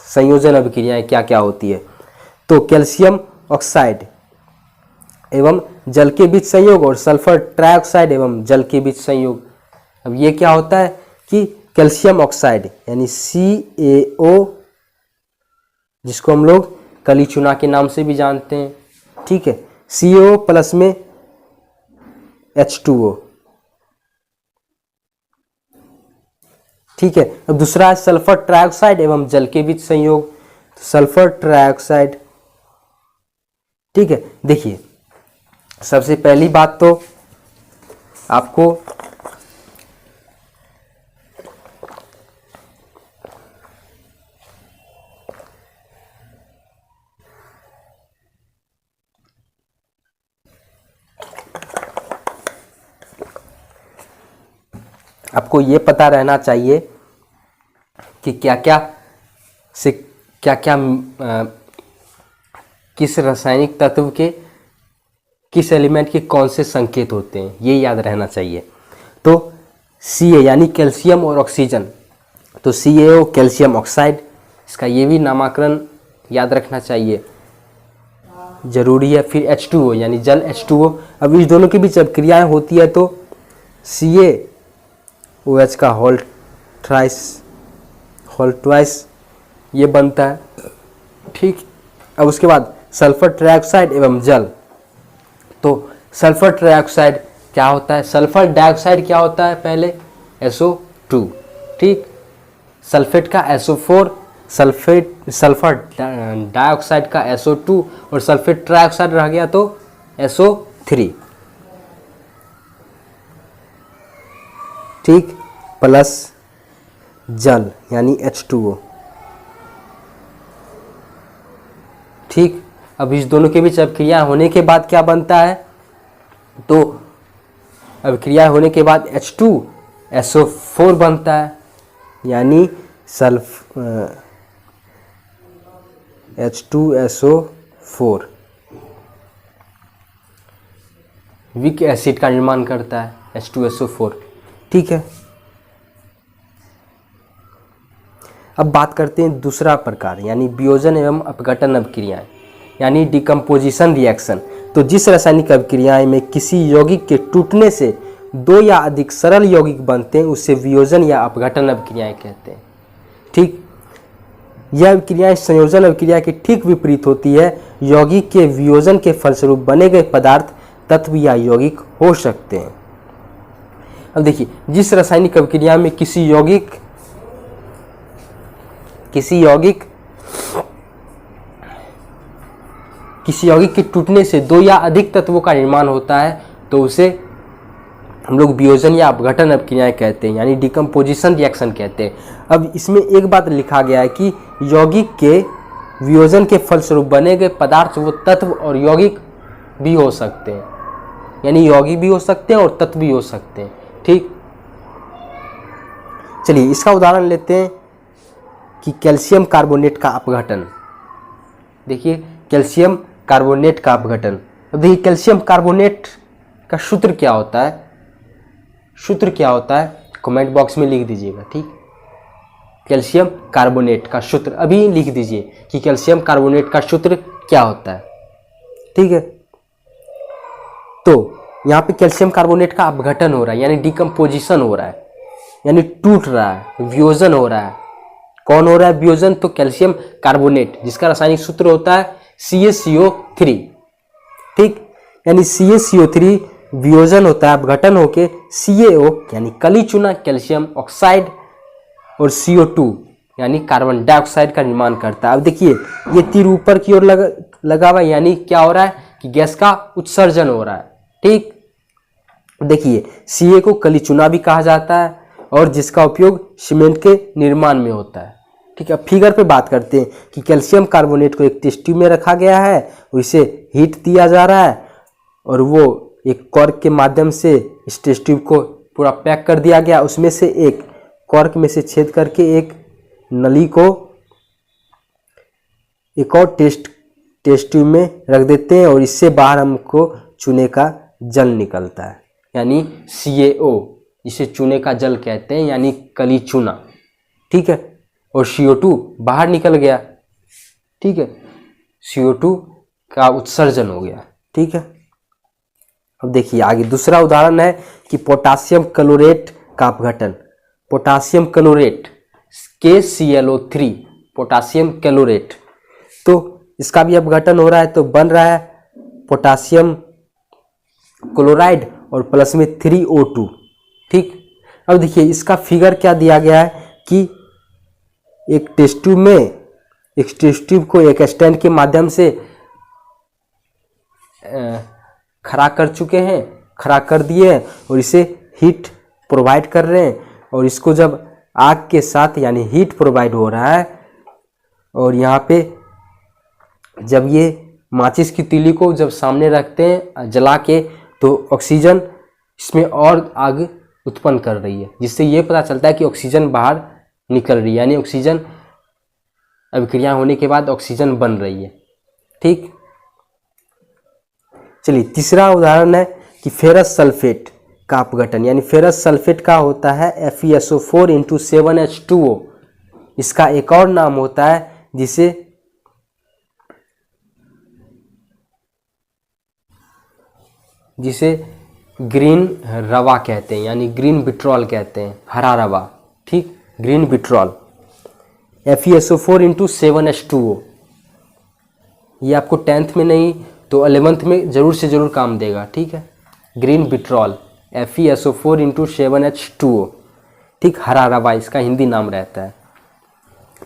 संयोजन अभिक्रियाएं क्या क्या होती है। तो कैल्शियम ऑक्साइड एवं जल के बीच संयोग और सल्फर ट्राइऑक्साइड एवं जल के बीच संयोग। अब ये क्या होता है कि कैल्शियम ऑक्साइड यानी CaO, जिसको हम लोग कली चूना के नाम से भी जानते हैं, ठीक है। CaO प्लस में H2O, ठीक है। अब दूसरा है सल्फर ट्राइऑक्साइड एवं जल के बीच संयोग, सल्फर ट्राइऑक्साइड, ठीक है। देखिए सबसे पहली बात तो आपको ये पता रहना चाहिए कि क्या क्या किस रासायनिक तत्व के किस एलिमेंट के कौन से संकेत होते हैं, ये याद रहना चाहिए। तो Ca यानी कैल्शियम और ऑक्सीजन, तो CaO कैल्शियम ऑक्साइड, इसका ये भी नामकरण याद रखना चाहिए, जरूरी है। फिर H2O यानी जल H2O। अब इस दोनों के बीच जब क्रियाएं होती है तो CaOH का होल ट्वाइस ये बनता है, ठीक। अब उसके बाद सल्फर ट्राइऑक्साइड एवं जल, तो सल्फर ट्राइऑक्साइड क्या होता है, सल्फर डाइऑक्साइड क्या होता है, पहले SO2, ठीक। सल्फेट का SO4, सल्फर डाइऑक्साइड का SO2 और सल्फेट ट्राइऑक्साइड रह गया तो SO3, ठीक, प्लस जल यानी H2O, ठीक। अब इस दोनों के बीच अब क्रिया होने के बाद क्या बनता है, तो अब क्रिया होने के बाद H2SO4 बनता है, यानी H2SO4 विक एसिड का निर्माण करता है, H2SO4, ठीक है। अब बात करते हैं दूसरा प्रकार यानी वियोजन एवं अपघटन अभिक्रियाएं यानी डिकम्पोजिशन रिएक्शन। तो जिस रासायनिक अभिक्रियाएं में किसी यौगिक के टूटने से दो या अधिक सरल यौगिक बनते हैं उसे वियोजन या अपघटन अभिक्रियाएं कहते हैं, ठीक। यह अभिक्रियाएं संयोजन अभिक्रिया के ठीक विपरीत होती है। यौगिक के वियोजन के फलस्वरूप बने गए पदार्थ तत्व या यौगिक हो सकते हैं। अब देखिए जिस रासायनिक अभिक्रिया में किसी यौगिक के टूटने से दो या अधिक तत्वों का निर्माण होता है तो उसे हम लोग वियोजन या अपघटन अभिक्रियाएं कहते हैं, यानी डिकम्पोजिशन रिएक्शन कहते हैं। अब इसमें एक बात लिखा गया है कि यौगिक के वियोजन के फलस्वरूप बने गए पदार्थ वो तत्व और यौगिक भी हो सकते हैं, यानी यौगिक भी हो सकते हैं और तत्व भी हो सकते हैं, ठीक। चलिए इसका उदाहरण लेते हैं कि कैल्शियम कार्बोनेट का अपघटन। देखिए कैल्शियम कार्बोनेट का अपघटन। अब देखिए कैल्शियम कार्बोनेट का सूत्र क्या होता है, कमेंट बॉक्स में लिख दीजिएगा, ठीक। कैल्शियम कार्बोनेट का सूत्र अभी लिख दीजिए कि कैल्शियम कार्बोनेट का सूत्र क्या होता है, ठीक है। तो यहाँ पे कैल्शियम कार्बोनेट का अपघटन हो रहा है यानी डिकम्पोजिशन हो रहा है, यानी टूट रहा है, वियोजन हो रहा है। कौन हो रहा है वियोजन, तो कैल्शियम कार्बोनेट, जिसका रासायनिक सूत्र होता है CaCO3, ठीक। यानी CaCO3 वियोजन होता है, अपघटन होके CaO यानी कली चुना कैल्शियम ऑक्साइड और CO2 यानी कार्बन डाइऑक्साइड का निर्माण करता है। अब देखिए ये तीर ऊपर की ओर लगा हुआ, यानी क्या हो रहा है कि गैस का उत्सर्जन हो रहा है, ठीक। देखिए Ca को कली चुना भी कहा जाता है और जिसका उपयोग सीमेंट के निर्माण में होता है, ठीक है। अब फिगर पे बात करते हैं कि कैल्शियम कार्बोनेट को एक टेस्ट ट्यूब में रखा गया है और इसे हीट दिया जा रहा है और वो एक कॉर्क के माध्यम से इस टेस्ट ट्यूब को पूरा पैक कर दिया गया। उसमें से एक कॉर्क में से छेद करके एक नली को एक और टेस्ट ट्यूब में रख देते हैं और इससे बाहर हमको चूने का जल निकलता है, यानी CaO, जिसे चूने का जल कहते हैं, यानी कली चूना, ठीक है। और CO2 बाहर निकल गया, ठीक है, CO2 का उत्सर्जन हो गया, ठीक है। अब देखिए आगे दूसरा उदाहरण है कि पोटासियम क्लोरेट का अपघटन। Potassium chlorate KClO3, potassium chlorate. तो इसका भी अपघटन हो रहा है, तो बन रहा है पोटासियम क्लोराइड और प्लस में 3O2। ठीक, अब देखिए इसका फिगर क्या दिया गया है कि एक टेस्ट ट्यूब में, एक टेस्ट ट्यूब को एक स्टैंड के माध्यम से खड़ा कर चुके हैं, खड़ा कर दिए हैं और इसे हीट प्रोवाइड कर रहे हैं। और इसको जब आग के साथ यानी हीट प्रोवाइड हो रहा है और यहाँ पे जब ये माचिस की तीली को जब सामने रखते हैं जला के, तो ऑक्सीजन इसमें और आग उत्पन्न कर रही है, जिससे ये पता चलता है कि ऑक्सीजन बाहर निकल रही है, यानी ऑक्सीजन अभिक्रिया होने के बाद ऑक्सीजन बन रही है। ठीक, चलिए तीसरा उदाहरण है कि फेरस सल्फेट का अपघटन, यानी फेरस सल्फेट का होता है FeSO4 × 7H2O। इसका एक और नाम होता है जिसे ग्रीन रवा कहते हैं, यानी ग्रीन विट्रॉल कहते हैं, हरा रवा। ठीक, ग्रीन विट्रॉल FeSO4 × 7H2O। ये आपको 10th में नहीं तो 11th में जरूर से जरूर काम देगा। ठीक है, ग्रीन विट्रॉल FeSO4 × 7H2O। ठीक, हरा रवा इसका हिंदी नाम रहता है।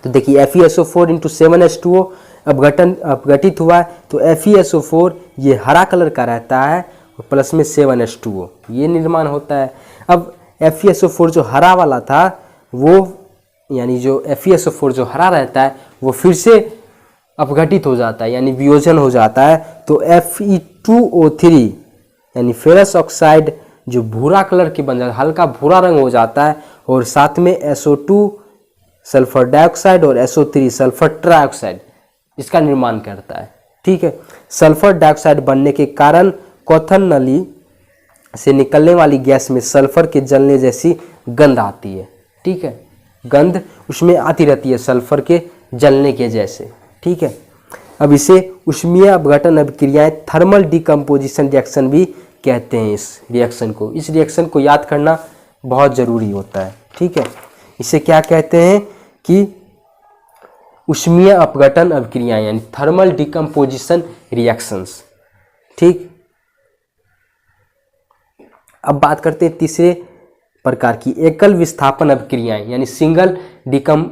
तो देखिए FeSO4 × 7H2O अपघटित हुआ है, तो FeSO4 ये हरा कलर का रहता है और प्लस में 7H2O ये निर्माण होता है। अब FeSO4 जो हरा वाला था वो, यानी जो FeSO4 जो हरा रहता है वो फिर से अपघटित हो जाता है, यानी वियोजन हो जाता है। तो Fe2O3 यानी फेरस ऑक्साइड जो भूरा कलर के बन जाता है, हल्का भूरा रंग हो जाता है, और साथ में SO2 सल्फर डाइऑक्साइड और SO3 सल्फर ट्राइऑक्साइड इसका निर्माण करता है। ठीक है, सल्फर डाइऑक्साइड बनने के कारण क्वथन नली से निकलने वाली गैस में सल्फर के जलने जैसी गंध आती है। ठीक है, गंध उसमें आती रहती है सल्फर के जलने के जैसे। ठीक है, अब इसे ऊष्मीय अपघटन अभिक्रियाएं, थर्मल डिकम्पोजिशन रिएक्शन भी कहते हैं इस रिएक्शन को। इस रिएक्शन को याद करना बहुत ज़रूरी होता है। ठीक है, इसे क्या कहते हैं कि ऊष्मीय अपघटन अभिक्रियाएं, यानी थर्मल डिकम्पोजिशन रिएक्शंस। ठीक, अब बात करते हैं तीसरे प्रकार की, एकल विस्थापन अभिक्रियाएं, यानी single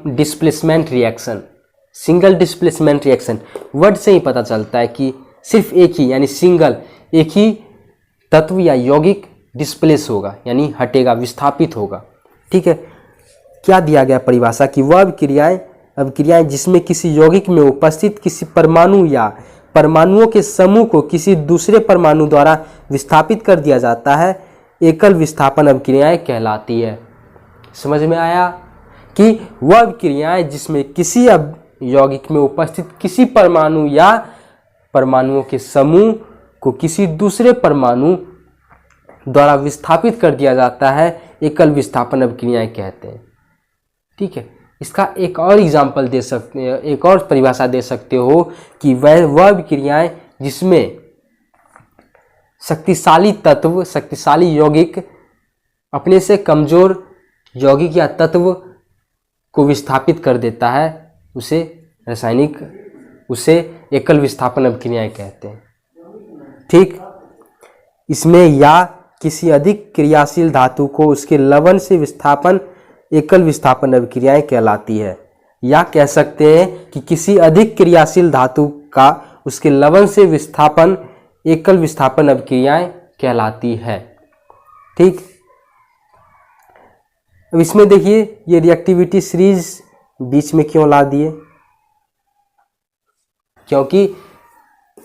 displacement reaction. Single displacement reaction word से ही पता चलता है कि सिर्फ एक ही, यानी सिंगल, एक ही तत्व या यौगिक डिस्प्लेस होगा, यानी हटेगा, विस्थापित होगा। ठीक है, क्या दिया गया परिभाषा कि वह अभिक्रियाएं जिसमें किसी यौगिक में उपस्थित किसी परमाणु या परमाणुओं के समूह को किसी दूसरे परमाणु द्वारा विस्थापित कर दिया जाता है, एकल विस्थापन अभिक्रियाएं कहलाती है। समझ में आया कि वह अभिक्रियाएं जिसमें किसी यौगिक में उपस्थित किसी परमाणु या परमाणुओं के समूह को किसी दूसरे परमाणु द्वारा विस्थापित कर दिया जाता है, एकल विस्थापन अभिक्रियाएं कहते हैं। ठीक है, इसका एक और एग्जाम्पल दे सकते हैं, एक और परिभाषा दे सकते हो कि वह अभिक्रियाएं जिसमें शक्तिशाली तत्व, शक्तिशाली यौगिक अपने से कमजोर यौगिक या तत्व को विस्थापित कर देता है, उसे एकल विस्थापन अभिक्रियाएं कहते हैं। ठीक, इसमें या किसी अधिक क्रियाशील धातु को उसके लवण से विस्थापन एकल विस्थापन अभिक्रियाएं कहलाती है, या कह सकते हैं कि किसी अधिक क्रियाशील धातु का उसके लवण से विस्थापन एकल विस्थापन अभिक्रियाएं कहलाती है। ठीक, अब इसमें देखिए ये रिएक्टिविटी सीरीज बीच में क्यों ला दिए, क्योंकि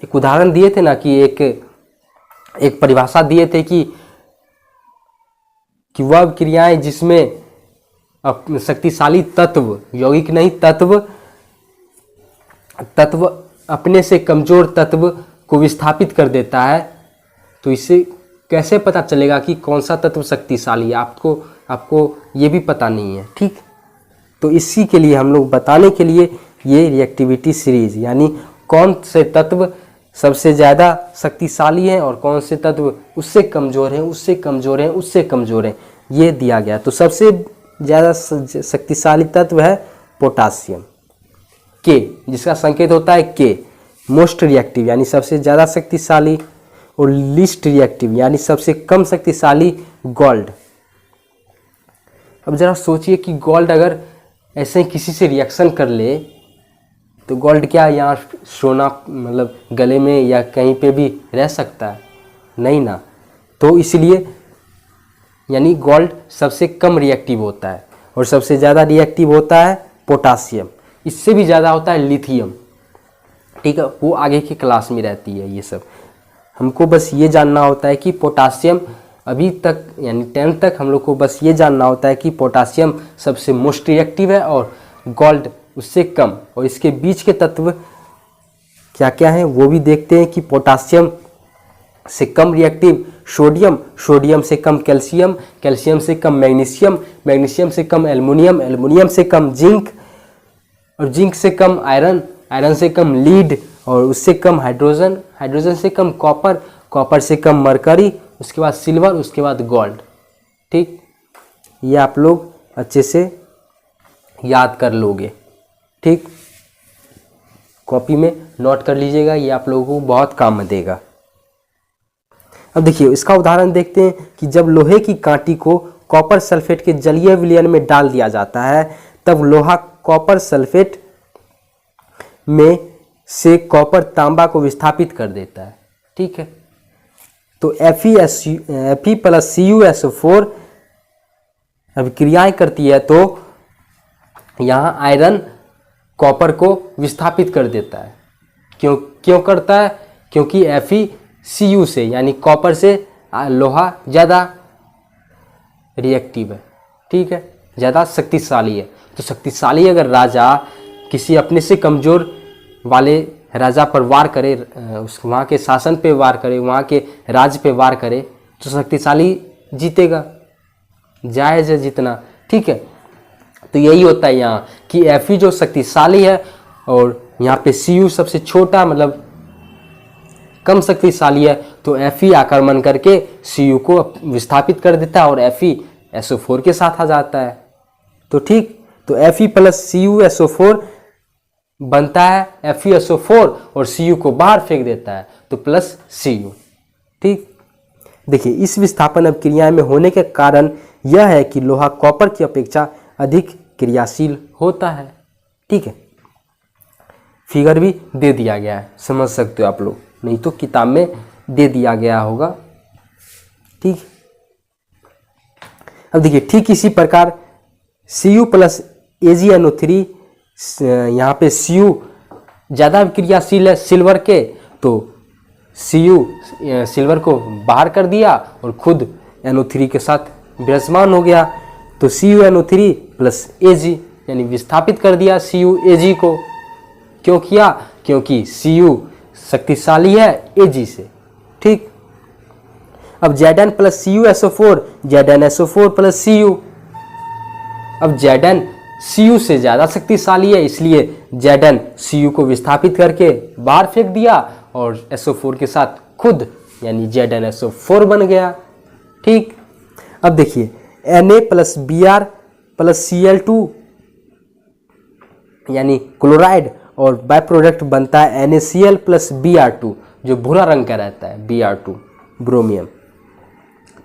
एक उदाहरण दिए थे ना कि एक परिभाषा दिए थे कि वह क्रियाएं जिसमें शक्तिशाली तत्व, यौगिक नहीं तत्व अपने से कमजोर तत्व को विस्थापित कर देता है, तो इससे कैसे पता चलेगा कि कौन सा तत्व शक्तिशाली है? आपको ये भी पता नहीं है। ठीक, तो इसी के लिए हम लोग बताने के लिए ये रिएक्टिविटी सीरीज, यानी कौन से तत्व सबसे ज़्यादा शक्तिशाली हैं और कौन से तत्व उससे कमज़ोर हैं, ये दिया गया। तो सबसे ज़्यादा शक्तिशाली तत्व है पोटासियम। के, जिसका संकेत होता है के, मोस्ट रिएक्टिव यानी सबसे ज़्यादा शक्तिशाली, और लीस्ट रिएक्टिव यानी सबसे कम शक्तिशाली गोल्ड। अब ज़रा सोचिए कि गोल्ड अगर ऐसे किसी से रिएक्शन कर ले तो गोल्ड क्या यहाँ सोना मतलब गले में या कहीं पे भी रह सकता है? नहीं ना। तो इसलिए यानी गोल्ड सबसे कम रिएक्टिव होता है और सबसे ज़्यादा रिएक्टिव होता है पोटासियम। इससे भी ज़्यादा होता है लिथियम। ठीक है, वो आगे की क्लास में रहती है ये सब। हमको बस ये जानना होता है कि पोटासियम अभी तक यानी 10th तक हम लोग को बस ये जानना होता है कि पोटासियम सबसे मोस्ट रिएक्टिव है और गोल्ड उससे कम। और इसके बीच के तत्व क्या क्या हैं वो भी देखते हैं कि पोटासियम से कम रिएक्टिव सोडियम, सोडियम से कम कैल्शियम, कैल्शियम से कम मैग्नीशियम, मैग्नीशियम से कम एल्युमिनियम, एल्युमिनियम से कम जिंक, और जिंक से कम आयरन, आयरन से कम लीड, और उससे कम हाइड्रोजन, हाइड्रोजन से कम कॉपर, कॉपर से कम मरकरी, उसके बाद सिल्वर, उसके बाद गोल्ड। ठीक, ये आप लोग अच्छे से याद कर लोगे। ठीक, कॉपी में नोट कर लीजिएगा, ये आप लोगों को बहुत काम में देगा। अब देखिए इसका उदाहरण देखते हैं कि जब लोहे की कांटी को कॉपर सल्फेट के जलीय विलयन में डाल दिया जाता है तब लोहा कॉपर सल्फेट में से कॉपर तांबा को विस्थापित कर देता है। ठीक है, तो Fe प्लस CuSO4 अभिक्रियाएं करती है तो यहाँ आयरन कॉपर को विस्थापित कर देता है। क्यों करता है? क्योंकि FeCu से यानी कॉपर से लोहा ज़्यादा रिएक्टिव है। ठीक है, ज़्यादा शक्तिशाली है। तो शक्तिशाली अगर राजा किसी अपने से कमज़ोर वाले राजा पर वार करे, उस वहाँ के शासन पे वार करे, वहाँ के राज्य पे वार करे, तो शक्तिशाली जीतेगा, जायज़ है जितना। ठीक है, तो यही होता है यहाँ कि Fe जो शक्तिशाली है और यहाँ पे Cu सबसे छोटा मतलब कम शक्तिशाली है, तो Fe आक्रमण करके Cu को विस्थापित कर देता है और FeSO4 के साथ आ जाता है। तो ठीक, तो Fe प्लस CuSO4 बनता है FeSO4 और Cu को बाहर फेंक देता है तो प्लस Cu। ठीक, देखिए इस विस्थापन अभिक्रिया में होने के कारण यह है कि लोहा कॉपर की अपेक्षा अधिक क्रियाशील होता है। ठीक है, फिगर भी दे दिया गया है, समझ सकते हो आप लोग, नहीं तो किताब में दे दिया गया होगा। ठीक, अब देखिए ठीक इसी प्रकार Cu प्लस AgNO3, यहाँ पे Cu ज़्यादा क्रियाशील है सिल्वर के, तो Cu सिल्वर को बाहर कर दिया और खुद NO3 के साथ विराजमान हो गया, तो CuNO3 प्लस Ag यानी विस्थापित कर दिया CuAg को। क्यों किया? क्योंकि Cu शक्तिशाली है Ag से। ठीक, अब Zn plus CuSO4, ZnSO4 plus Cu। अब Zn Cu से ज़्यादा शक्तिशाली है, इसलिए Zn Cu को विस्थापित करके बाहर फेंक दिया और SO4 के साथ खुद यानी ZnSO4 बन गया। ठीक, अब देखिए Na plus Br plus Cl2 यानी क्लोराइड और बाय प्रोडक्ट बनता है NaCl प्लस Br2 जो भूरा रंग का रहता है, Br2 ब्रोमियम।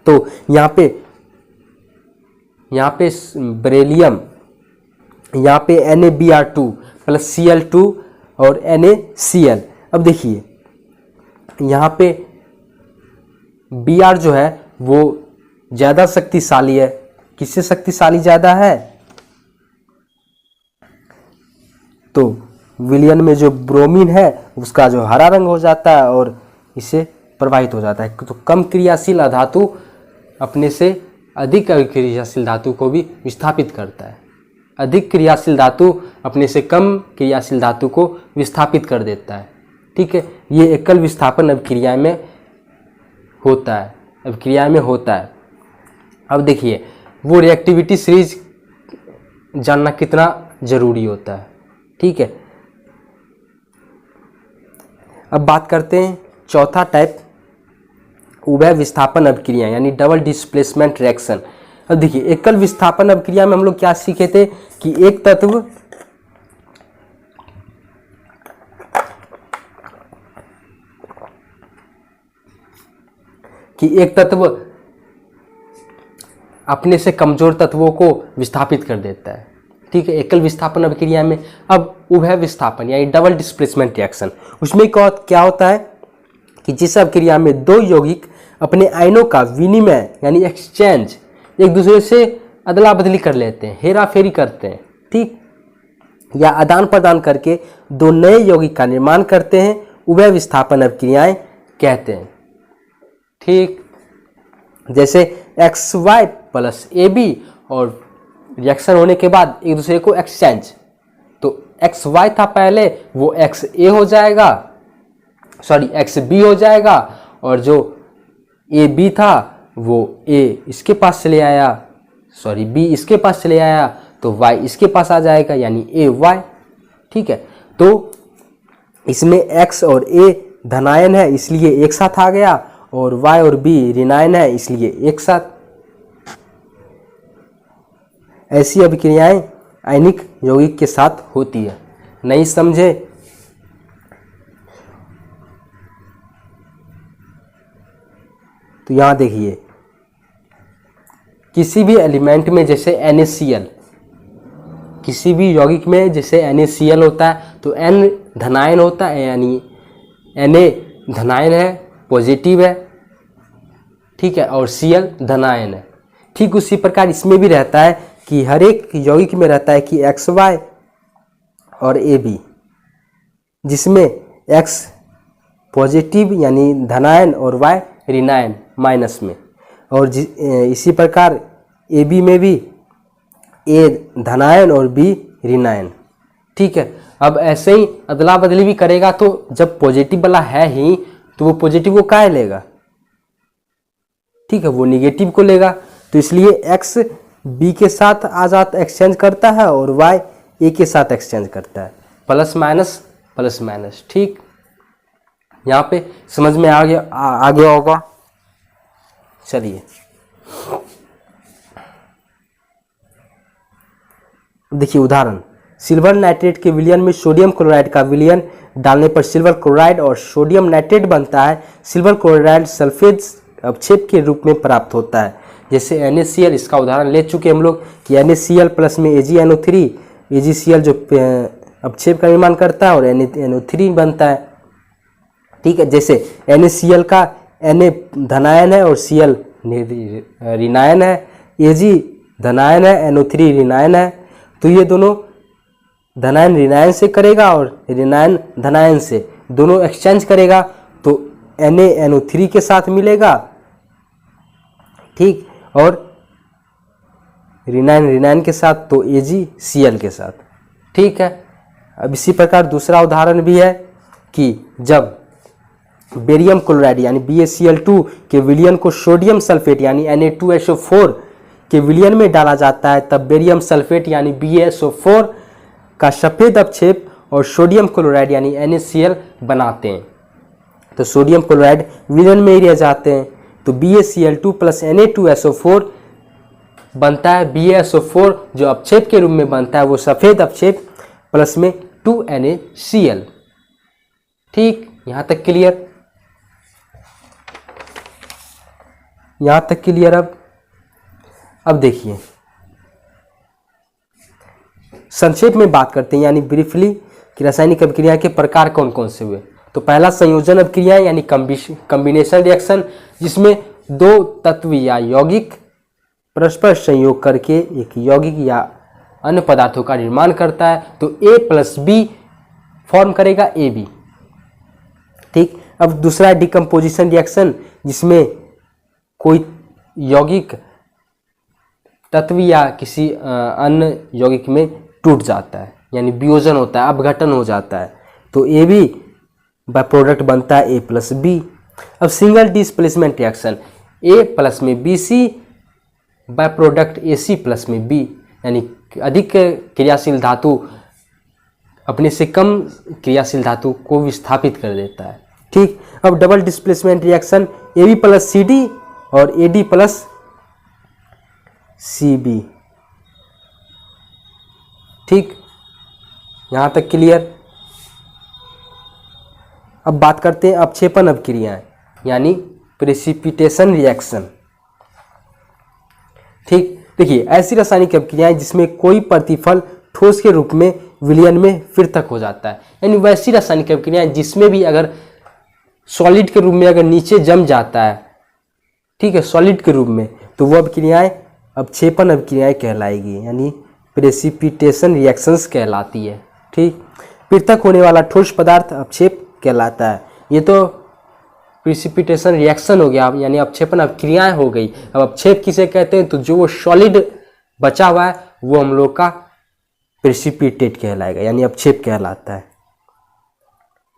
तो यहाँ पे बेरिलियम, यहाँ पे NaBr2 प्लस Cl2 और NaCl। अब देखिए यहाँ पे Br जो है वो ज़्यादा शक्तिशाली है। किससे शक्तिशाली ज़्यादा है? तो विलयन में जो ब्रोमीन है उसका जो हरा रंग हो जाता है और इसे प्रवाहित हो जाता है। तो कम क्रियाशील अधातु अपने से अधिक क्रियाशील धातु को भी विस्थापित करता है। अधिक क्रियाशील धातु अपने से कम क्रियाशील धातु को विस्थापित कर देता है। ठीक है, ये एकल विस्थापन अभिक्रिया में होता है। अब देखिए वो रिएक्टिविटी सीरीज जानना कितना जरूरी होता है। ठीक है, अब बात करते हैं चौथा टाइप, उभय विस्थापन अभिक्रिया यानी डबल डिस्प्लेसमेंट रिएक्शन। अब देखिए एकल विस्थापन अभिक्रिया में हम लोग क्या सीखे थे कि एक तत्व अपने से कमजोर तत्वों को विस्थापित कर देता है। ठीक है, एकल विस्थापन अभिक्रिया में। अब उभय विस्थापन यानी डबल डिस्प्लेसमेंट रिएक्शन, उसमें क्या होता है कि जिस अभिक्रिया में दो यौगिक अपने आयनों का विनिमय यानी एक्सचेंज एक दूसरे से अदला बदली कर लेते हैं, हेरा फेरी करते हैं, ठीक, या आदान प्रदान करके दो नए यौगिक का निर्माण करते हैं, उभय विस्थापन अभिक्रियाएं कहते हैं। ठीक, जैसे XY प्लस AB और रिएक्शन होने के बाद एक दूसरे को एक्सचेंज, तो XY था पहले वो XA हो जाएगा, सॉरी XB हो जाएगा, और जो AB था वो A इसके पास चले आया, सॉरी B इसके पास चले आया, तो Y इसके पास आ जाएगा यानी AY। ठीक है, तो इसमें X और A धनायन है इसलिए एक साथ आ गया, और Y और B ऋणायन है इसलिए एक साथ। ऐसी अभिक्रियाएं आयनिक यौगिक के साथ होती है। नहीं समझे? तो यहां देखिए किसी भी एलिमेंट में जैसे NaCl, किसी भी यौगिक में जैसे NaCl होता है तो N धनायन होता है यानी Na धनायन है, पॉजिटिव है, ठीक है, और Cl धनायन है। ठीक उसी प्रकार इसमें भी रहता है कि हर एक यौगिक में रहता है कि XY और AB, जिसमें X पॉजिटिव यानी धनायन और Y ऋणायन माइनस में, और इसी प्रकार AB में भी A धनायन और B ऋणायन। ठीक है, अब ऐसे ही अदला बदली भी करेगा तो जब पॉजिटिव वाला है ही तो वो पॉजिटिव को क्या लेगा, ठीक है, वो निगेटिव को लेगा, तो इसलिए X B के साथ आ जाता एक्सचेंज करता है और Y A के साथ एक्सचेंज करता है, प्लस माइनस। ठीक, यहाँ पे समझ में आ गया होगा। चलिए देखिए उदाहरण, सिल्वर नाइट्रेट के विलयन में सोडियम क्लोराइड का विलयन डालने पर सिल्वर क्लोराइड और सोडियम नाइट्रेट बनता है। सिल्वर क्लोराइड सल्फेट अवक्षेप के रूप में प्राप्त होता है। जैसे NaCl, इसका उदाहरण ले चुके हम लोग कि NaCl प्लस में AgNO3, AgCl जो अवक्षेप का निर्माण करता है और NaNO3 बनता है। ठीक है, जैसे NaCl का Na धनायन है और Cl ऋणायन है, Ag धनायन है, NO3 ऋणायन है, तो ये दोनों धनायन ऋणायन से करेगा और ऋणायन धनायन से, दोनों एक्सचेंज करेगा तो NaNO3 के साथ मिलेगा, ठीक, और ऋणायन के साथ तो AgCl के साथ। ठीक है, अब इसी प्रकार दूसरा उदाहरण भी है कि जब बेरियम क्लोराइड यानी BaCl2 के विलयन को सोडियम सल्फेट यानी Na2SO4 के विलयन में डाला जाता है, तब बेरियम सल्फेट यानी BaSO4 का सफेद अवक्षेप और सोडियम क्लोराइड यानी NaCl बनाते हैं। तो सोडियम क्लोराइड विलयन में ही रह जाते हैं, तो BaCl2 प्लस Na2SO4 बनता है। BaSO4 जो अवक्षेप के रूप में बनता है वो सफेद अवक्षेप प्लस में 2NaCl। ठीक, यहाँ तक क्लियर? यहाँ तक क्लियर? अब देखिए संक्षेप में बात करते हैं यानी ब्रीफली कि रासायनिक अभिक्रिया के प्रकार कौन कौन से हुए। तो पहला संयोजन अभिक्रिया यानी कॉम्बिनेशन रिएक्शन, जिसमें दो तत्व या यौगिक परस्पर संयोग करके एक यौगिक या अन्य पदार्थों का निर्माण करता है, तो A प्लस B फॉर्म करेगा AB। ठीक, अब दूसरा डिकम्पोजिशन रिएक्शन, जिसमें कोई यौगिक तत्व या किसी अन्य यौगिक में टूट जाता है यानी वियोजन होता है, अपघटन हो जाता है, तो AB बाय प्रोडक्ट बनता है A प्लस B। अब single displacement reaction, A plus में BC by product AC plus में B, यानी अधिक क्रियाशील धातु अपने से कम क्रियाशील धातु को विस्थापित कर देता है। ठीक, अब double displacement reaction AB plus CD और AD प्लस Cb। ठीक, यहां तक क्लियर। अब बात करते हैं अपक्षेपण अभिक्रियाएं यानी प्रेसिपिटेशन रिएक्शन। ठीक, देखिए ऐसी रासायनिक अभिक्रियाएं जिसमें कोई प्रतिफल ठोस के रूप में विलयन में पृथक हो जाता है, यानी वैसी रासायनिक अभिक्रियाएं जिसमें भी अगर सॉलिड के रूप में अगर नीचे जम जाता है, ठीक है, सॉलिड के रूप में, तो वह अभिक्रियाएं अपक्षेपण अभिक्रियाएं कहलाएगी, यानी प्रेसिपिटेशन रिएक्शंस कहलाती है। ठीक, पृथक होने वाला ठोस पदार्थ अपक्षेप कहलाता है। ये तो प्रेसिपिटेशन रिएक्शन हो गया, यानी अपक्षेपण अभिक्रियाएं हो गई। अब अपक्षेप किसे कहते हैं, तो जो वो सॉलिड बचा हुआ है वो हम लोग का प्रेसिपिटेट कहलाएगा, यानी अपक्षेप कहलाता है।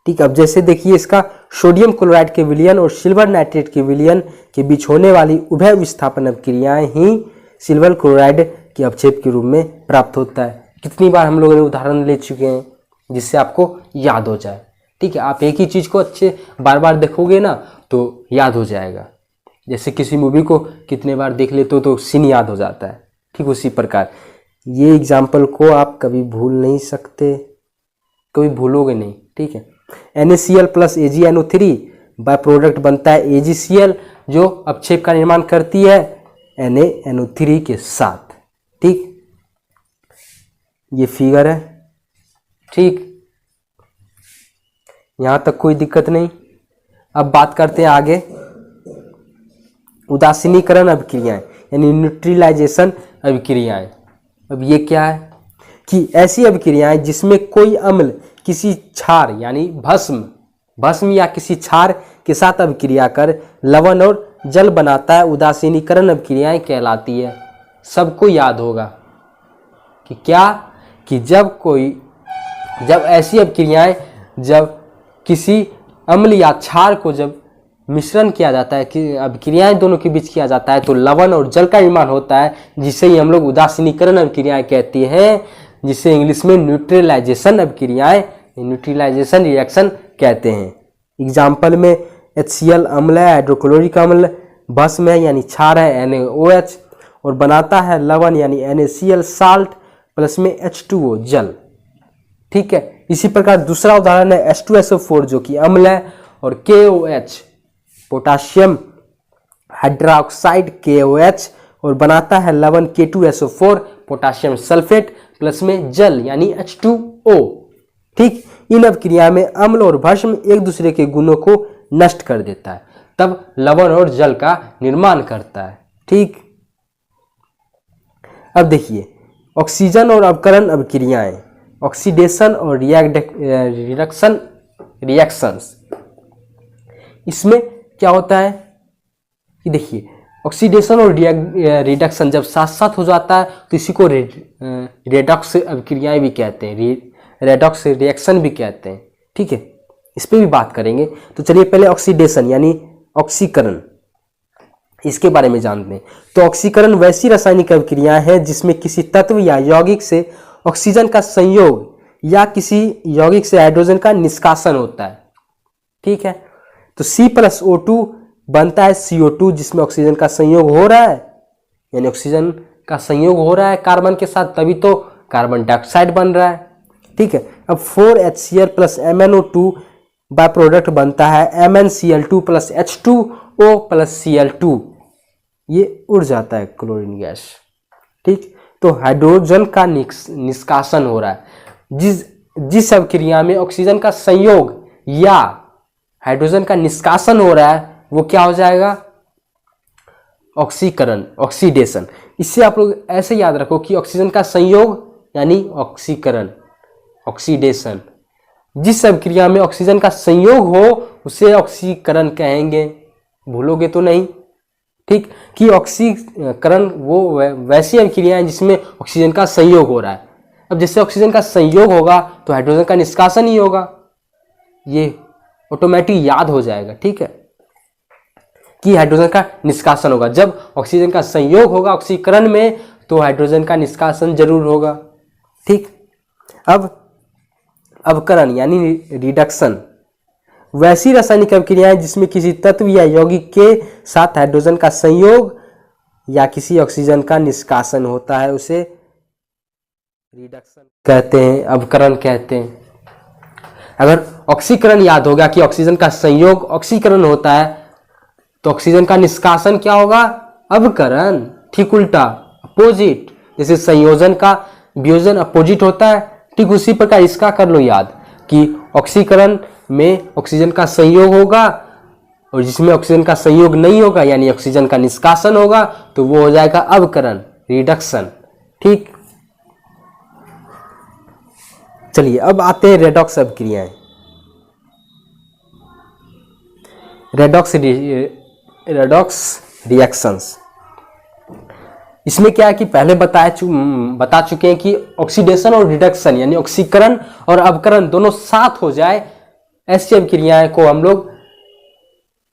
ठीक, अब जैसे देखिए इसका सोडियम क्लोराइड के विलयन और सिल्वर नाइट्रेट के विलयन के बीच होने वाली उभय विस्थापन अभिक्रियाएं ही सिल्वर क्लोराइड के अपक्षेप के रूप में प्राप्त होता है। कितनी बार हम लोगों ने उदाहरण ले चुके हैं जिससे आपको याद हो जाए। ठीक है, आप एक ही चीज को अच्छे बार बार देखोगे ना तो याद हो जाएगा। जैसे किसी मूवी को कितने बार देख लेते हो तो सीन याद हो जाता है, ठीक उसी प्रकार ये एग्जाम्पल को आप कभी भूल नहीं सकते, कभी भूलोगे नहीं। ठीक है, NaCl plus AgNO3 by product बनता है AgCl जो अपक्षेप का निर्माण करती है NaNO3 के साथ। ठीक, ये फिगर है। ठीक, यहां तक कोई दिक्कत नहीं। अब बात करते हैं आगे उदासीनीकरण अभिक्रियाएं यानी न्यूट्रलाइजेशन अभिक्रियाएं। अब ये क्या है कि ऐसी अभिक्रियाएं जिसमें कोई अम्ल किसी क्षार यानी भस्म या किसी क्षार के साथ अभिक्रिया कर लवण और जल बनाता है, उदासीनीकरण अभिक्रियाएं कहलाती है। सबको याद होगा कि क्या, कि जब ऐसी अभिक्रियाएं जब किसी अम्ल या क्षार को जब मिश्रण किया जाता है, कि अभिक्रियाएं दोनों के बीच किया जाता है, तो लवण और जल का निर्माण होता है, जिसे ही हम लोग उदासीनीकरण अभिक्रियाएं कहते हैं, जिसे इंग्लिश में न्यूट्रलाइजेशन अभिक्रियाएं, न्यूट्रलाइजेशन रिएक्शन कहते हैं। एग्जाम्पल में HCl अम्ल है, हाइड्रोक्लोरिक अम्ल भस्म है यानी क्षार है NaOH और बनाता है लवण यानी NaCl साल्ट प्लस में H2O जल। ठीक है, इसी प्रकार दूसरा उदाहरण है H2SO4 जो कि अम्ल है और KOH पोटासियम हाइड्रोक्साइड KOH और बनाता है लवण K2SO4 पोटासियम सल्फेट प्लस में जल यानी H2O। ठीक, इन अभिक्रिया में अम्ल और भस्म एक दूसरे के गुणों को नष्ट कर देता है, तब लवण और जल का निर्माण करता है। ठीक, अब देखिए ऑक्सीजन और अवकरण अभिक्रियाएं, ऑक्सीडेशन और रिडक्शन रिएक्शंस। इसमें क्या होता है कि देखिए ऑक्सीडेशन और रिडक्शन जब साथ साथ हो जाता है तो इसी को रेडॉक्स अभिक्रियाएं भी कहते हैं, रेडॉक्स रिएक्शन भी कहते हैं। ठीक है, इस पर भी बात करेंगे। तो चलिए पहले ऑक्सीडेशन यानी ऑक्सीकरण, इसके बारे में जानते हैं। तो ऑक्सीकरण वैसी रासायनिक अभिक्रियाएं हैं जिसमें किसी तत्व या यौगिक से ऑक्सीजन का संयोग या किसी यौगिक से हाइड्रोजन का निष्कासन होता है। ठीक है, तो C+O2 बनता है CO2 जिसमें ऑक्सीजन का संयोग हो रहा है, यानी ऑक्सीजन का संयोग हो रहा है कार्बन के साथ, तभी तो कार्बन डाइऑक्साइड बन रहा है। ठीक है, अब 4HCl plus MnO2 by product बनता है MnCl2 plus H2O plus Cl2, ये उड़ जाता है क्लोरीन गैस। ठीक, तो हाइड्रोजन का निष्कासन हो रहा है। जिस अभिक्रिया में ऑक्सीजन का संयोग या हाइड्रोजन का निष्कासन हो रहा है वो क्या हो जाएगा, ऑक्सीकरण, ऑक्सीडेशन। इससे आप लोग ऐसे याद रखो कि ऑक्सीजन का संयोग यानी ऑक्सीकरण, ऑक्सीडेशन। जिस अभिक्रिया में ऑक्सीजन का संयोग हो उसे ऑक्सीकरण कहेंगे, भूलोगे तो नहीं। ठीक, कि ऑक्सीकरण वो वैसी अभिक्रिया है जिसमें ऑक्सीजन का संयोग हो रहा है। अब जैसे ऑक्सीजन का संयोग होगा तो हाइड्रोजन का निष्कासन ही होगा, ये ऑटोमेटिक याद हो जाएगा। ठीक है, कि हाइड्रोजन का निष्कासन होगा। जब ऑक्सीजन का संयोग होगा ऑक्सीकरण में तो हाइड्रोजन का निष्कासन जरूर होगा। ठीक, अब अवकरण यानी रिडक्शन वैसी रासायनिक अभिक्रियाएं जिसमें किसी तत्व या यौगिक के साथ हाइड्रोजन का संयोग या किसी ऑक्सीजन का निष्कासन होता है उसे रिडक्शन कहते हैं, अवकरण कहते हैं। अगर ऑक्सीकरण याद होगा कि ऑक्सीजन का संयोग ऑक्सीकरण होता है, तो ऑक्सीजन का निष्कासन क्या होगा? अवकरण। ठीक उल्टा, अपोजिट। जैसे संयोजन का वियोजन अपोजिट होता है, ठीक उसी प्रकार इसका कर लो याद कि ऑक्सीकरण में ऑक्सीजन का संयोग होगा और जिसमें ऑक्सीजन का संयोग नहीं होगा यानी ऑक्सीजन का निष्कासन होगा, तो वो हो जाएगा अवकरण, रिडक्शन। ठीक, चलिए अब आते हैं रेडॉक्स अभिक्रियाएं। Redox reactions. इसमें क्या है कि पहले बता चुके हैं कि ऑक्सीडेशन और रिडक्शन यानी ऑक्सीकरण और अवकरण दोनों साथ हो जाए, ऐसी अभिक्रियाएं को हम लोग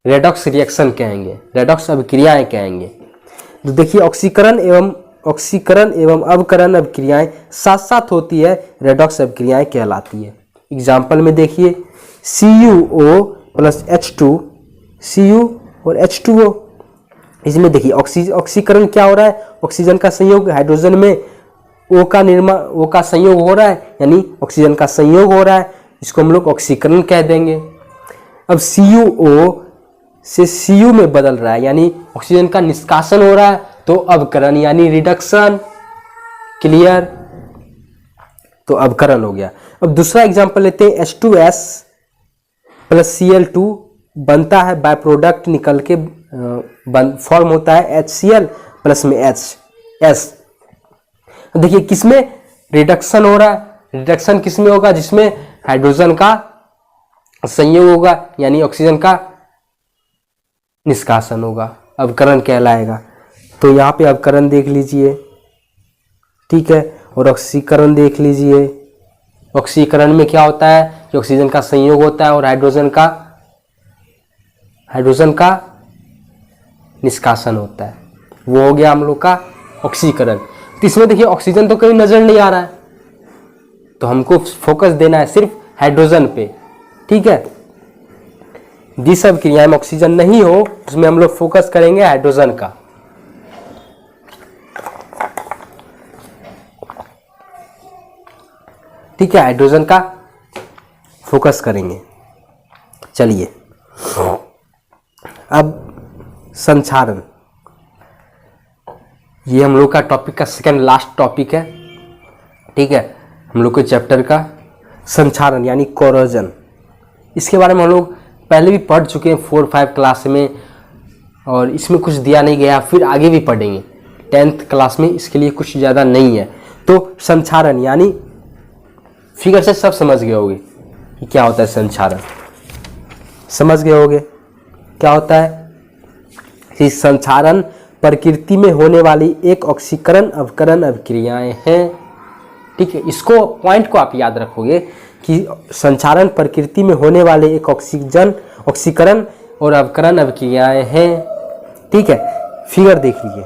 रेडॉक्स रिएक्शन कहेंगे, रेडॉक्स अभिक्रियाएं कहेंगे। तो देखिए ऑक्सीकरण एवं अवकरण अभिक्रियाएं साथ साथ होती है, रेडॉक्स अभिक्रियाएं कहलाती है। एग्जाम्पल में देखिए CuO प्लस H2, Cu और H2O। इसमें देखिए ऑक्सीकरण क्या हो रहा है? ऑक्सीजन का संयोग हाइड्रोजन में O का संयोग हो रहा है यानी ऑक्सीजन का संयोग हो रहा है, इसको हम लोग ऑक्सीकरण कह देंगे। अब CuO से Cu में बदल रहा है यानी ऑक्सीजन का निष्कासन हो रहा है, तो अवकरण यानी रिडक्शन। क्लियर? तो अवकरण हो गया। अब दूसरा एग्जांपल लेते हैं, H2S प्लस Cl2 बनता है, बाय प्रोडक्ट निकल के फॉर्म होता है HCl प्लस में HS। देखिए किसमें रिडक्शन हो रहा है? रिडक्शन किसमें होगा? जिसमें हाइड्रोजन का संयोग होगा यानी ऑक्सीजन का निष्कासन होगा, अवकरण कहलाएगा। तो यहाँ पे अवकरण देख लीजिए, ठीक है, और ऑक्सीकरण देख लीजिए। ऑक्सीकरण में क्या होता है कि ऑक्सीजन का संयोग होता है और हाइड्रोजन का निष्कासन होता है, वो हो गया हम लोग का ऑक्सीकरण। तो इसमें देखिए ऑक्सीजन तो कहीं नजर नहीं आ रहा है, तो हमको फोकस देना है सिर्फ हाइड्रोजन पे। ठीक है, जिस अभिक्रिया में ऑक्सीजन नहीं हो उसमें हम लोग फोकस करेंगे हाइड्रोजन का। ठीक है, हाइड्रोजन का फोकस करेंगे। चलिए अब संक्षारण, ये हम लोग का टॉपिक का सेकंड लास्ट टॉपिक है। ठीक है, हम लोग के चैप्टर का संक्षारण यानी कोरोजन। इसके बारे में हम लोग पहले भी पढ़ चुके हैं 4-5 क्लास में, और इसमें कुछ दिया नहीं गया, फिर आगे भी पढ़ेंगे 10th क्लास में, इसके लिए कुछ ज़्यादा नहीं है। तो संक्षारण यानी फिगर से सब समझ गए होंगे कि क्या होता है संक्षारण, समझ गए होंगे क्या होता है कि संक्षारण प्रकृति में होने वाली एक ऑक्सीकरण अवकरण अभिक्रियाएं हैं। ठीक है, इसको पॉइंट को आप याद रखोगे कि संक्षारण प्रकृति में होने वाले एक ऑक्सीकरण और अवकरण अभिक्रियाएं हैं। ठीक है, फिगर देख लीजिए,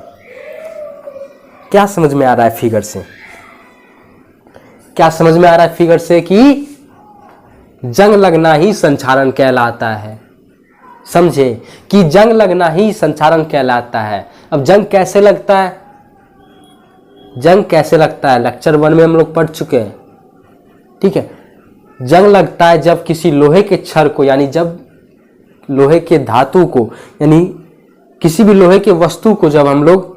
क्या समझ में आ रहा है फिगर से? क्या समझ में आ रहा है फिगर से? कि जंग लगना ही संक्षारण कहलाता है। समझे कि जंग लगना ही संक्षारण कहलाता है। अब जंग कैसे लगता है? जंग कैसे लगता है लेक्चर 1 में हम लोग पढ़ चुके हैं। ठीक है, जंग लगता है जब किसी लोहे के छड़ को यानी जब लोहे के धातु को यानी किसी भी लोहे के वस्तु को जब हम लोग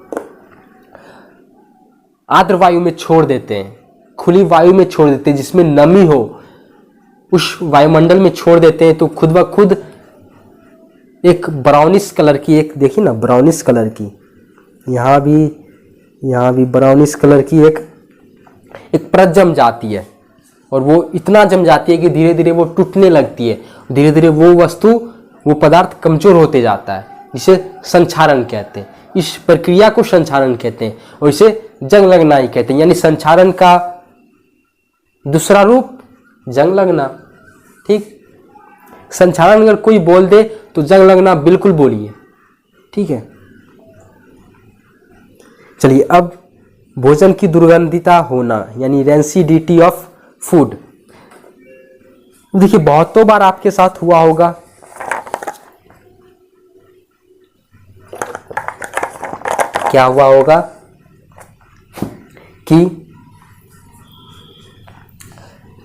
आर्द्र वायु में छोड़ देते हैं, खुली वायु में छोड़ देते हैं जिसमें नमी हो, उस वायुमंडल में छोड़ देते हैं, तो खुद ब खुद एक ब्राउनिश कलर की, एक देखिए ना ब्राउनिश कलर की, यहाँ भी ब्राउनिश कलर की एक परत जम जाती है, और वो इतना जम जाती है कि धीरे धीरे वो टूटने लगती है, धीरे धीरे वो पदार्थ कमजोर होते जाता है, जिसे संक्षारण कहते हैं। इस प्रक्रिया को संक्षारण कहते हैं और इसे जंग लगना ही कहते हैं। यानी संक्षारण का दूसरा रूप जंग लगना। ठीक, संक्षारण अगर कोई बोल दे तो जंग लगना बिल्कुल बोलिए। ठीक है, चलिए अब भोजन की दुर्गंधिता होना यानी रेंसिडिटी ऑफ फूड। देखिए बहुतों बार आपके साथ हुआ होगा क्या हुआ होगा कि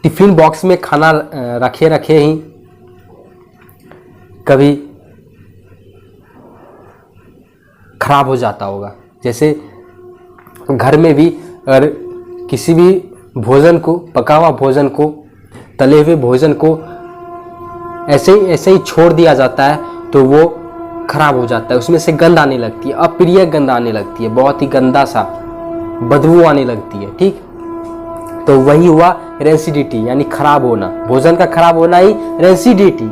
टिफिन बॉक्स में खाना रखे रखे ही कभी खराब हो जाता होगा। जैसे घर में भी अगर किसी भी भोजन को, पका हुआ भोजन को, तले हुए भोजन को ऐसे ही छोड़ दिया जाता है तो वो खराब हो जाता है, उसमें से गंध आने लगती है, अप्रिय गंध आने लगती है, बहुत ही गंदा सा बदबू आने लगती है। ठीक, तो वही हुआ रेंसिडिटी, यानी खराब होना। भोजन का खराब होना ही रेंसिडिटी,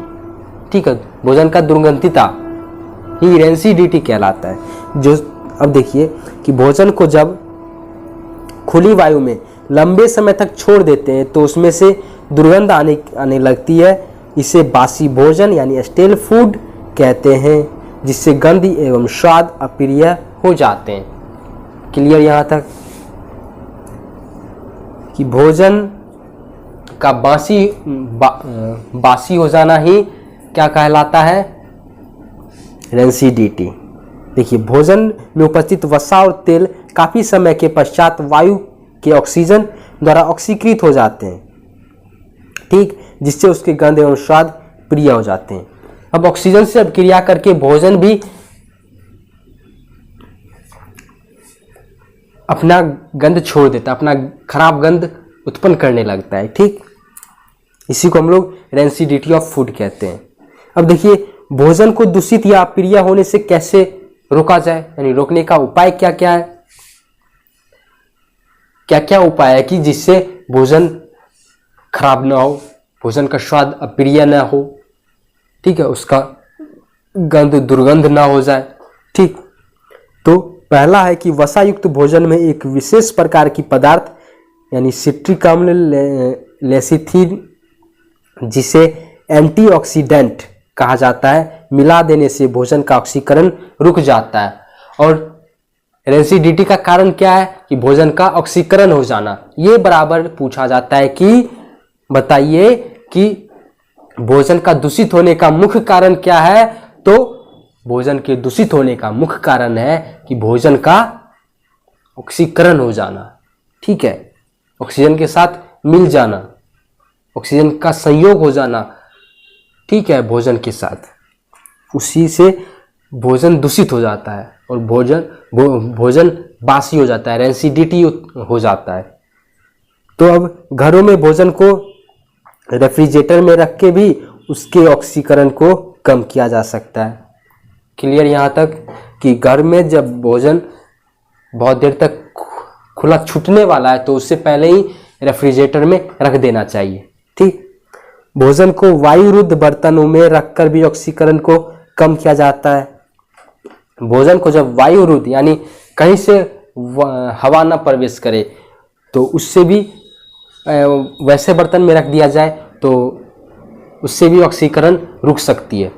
ठीक है, भोजन का दुर्गंधिता ही रेंसिडिटी कहलाता है। जो अब देखिए कि भोजन को जब खुली वायु में लंबे समय तक छोड़ देते हैं तो उसमें से दुर्गंध आने लगती है। इसे बासी भोजन यानी स्टेल फूड कहते हैं, जिससे गंध एवं स्वाद अप्रिय हो जाते हैं। क्लियर यहाँ तक कि भोजन का बासी हो जाना ही क्या कहलाता है? रेंसिडिटी। देखिए, भोजन में उपस्थित वसा और तेल काफी समय के पश्चात वायु के ऑक्सीजन द्वारा ऑक्सीकृत हो जाते हैं, ठीक, जिससे उसके गंध एवं स्वाद प्रिय हो जाते हैं। अब ऑक्सीजन से अब क्रिया करके भोजन भी अपना गंध छोड़ देता है, अपना खराब गंध उत्पन्न करने लगता है। ठीक, इसी को हम लोग रेंसिडिटी ऑफ फूड कहते हैं। अब देखिए, भोजन को दूषित या अप्रिय होने से कैसे रोका जाए, यानी रोकने का उपाय क्या क्या है, क्या क्या उपाय है कि जिससे भोजन खराब ना हो, भोजन का स्वाद अप्रिय ना हो, ठीक है, उसका गंध दुर्गंध ना हो जाए। ठीक, तो पहला है कि वसा युक्त भोजन में एक विशेष प्रकार की पदार्थ यानी सिट्रिक अम्ल लेसिथिन, जिसे एंटीऑक्सीडेंट कहा जाता है, मिला देने से भोजन का ऑक्सीकरण रुक जाता है। और रेंसिडिटी का कारण क्या है कि भोजन का ऑक्सीकरण हो जाना। ये बराबर पूछा जाता है कि बताइए कि भोजन का दूषित होने का मुख्य कारण क्या है, तो भोजन के दूषित होने का मुख्य कारण है कि भोजन का ऑक्सीकरण हो जाना। ठीक है, ऑक्सीजन के साथ मिल जाना, ऑक्सीजन का संयोग हो जाना, ठीक है, भोजन के साथ, उसी से भोजन दूषित हो जाता है और भोजन बासी हो जाता है, रेंसिडिटी हो जाता है। तो अब घरों में भोजन को रेफ्रिजरेटर में रख के भी उसके ऑक्सीकरण को कम किया जा सकता है। क्लियर यहाँ तक कि घर में जब भोजन बहुत देर तक खुला छूटने वाला है तो उससे पहले ही रेफ्रिजरेटर में रख देना चाहिए। ठीक, भोजन को वायुरुद्ध बर्तनों में रखकर भी ऑक्सीकरण को कम किया जाता है। भोजन को जब वायुरुद्ध यानी कहीं से हवा ना प्रवेश करे तो उससे भी वैसे बर्तन में रख दिया जाए तो उससे भी ऑक्सीकरण रुक सकती है।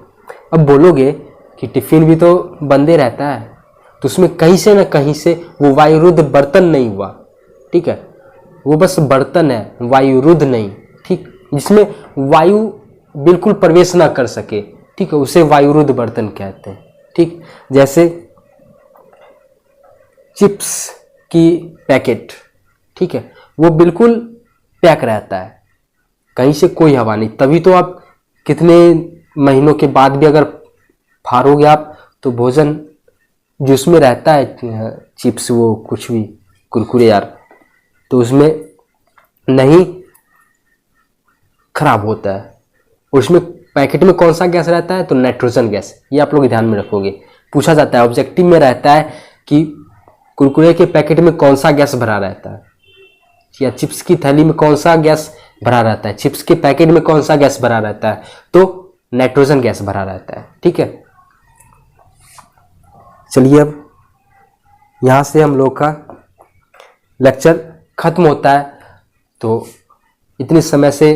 अब बोलोगे कि टिफिन भी तो बंदे रहता है, तो उसमें कहीं से न कहीं से वो वायुरुद्ध बर्तन नहीं हुआ। ठीक है, वो बस बर्तन है, वायुरुद्ध नहीं। ठीक, जिसमें वायु बिल्कुल प्रवेश ना कर सके, ठीक है, उसे वायुरुद्ध बर्तन कहते हैं। ठीक, जैसे चिप्स की पैकेट, ठीक है, वो बिल्कुल पैक रहता है, कहीं से कोई हवा नहीं, तभी तो आप कितने महीनों के बाद भी अगर फाड़ोगे आप तो भोजन जो उसमें रहता है चिप्स, वो कुछ भी कुरकुरे यार, तो उसमें नहीं खराब होता है। उसमें पैकेट में कौन सा गैस रहता है, तो नाइट्रोजन गैस। ये आप लोग ध्यान में रखोगे, पूछा जाता है, ऑब्जेक्टिव में रहता है कि कुरकुरे के पैकेट में कौन सा गैस भरा रहता है, या चिप्स की थैली में कौन सा गैस भरा रहता है, चिप्स के पैकेट में कौन सा गैस भरा रहता है, तो नाइट्रोजन गैस भरा रहता है। ठीक है, चलिए अब यहाँ से हम लोग का लेक्चर खत्म होता है। तो इतने समय से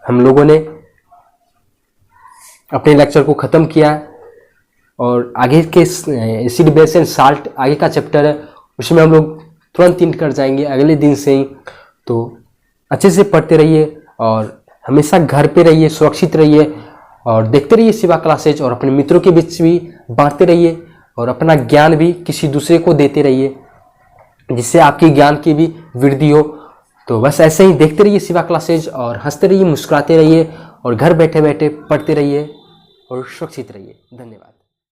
हम लोगों ने अपने लेक्चर को ख़त्म किया है और आगे के एसिड बेस एंड साल्ट आगे का चैप्टर है, उसमें हम लोग तुरंत इंट कर जाएंगे अगले दिन से ही। तो अच्छे से पढ़ते रहिए और हमेशा घर पे रहिए, सुरक्षित रहिए और देखते रहिए शिवा क्लासेज, और अपने मित्रों के बीच भी बांटते रहिए और अपना ज्ञान भी किसी दूसरे को देते रहिए, जिससे आपकी ज्ञान की भी वृद्धि हो। तो बस ऐसे ही देखते रहिए शिवा क्लासेज और हंसते रहिए, मुस्कुराते रहिए और घर बैठे बैठे पढ़ते रहिए और सुरक्षित रहिए। धन्यवाद।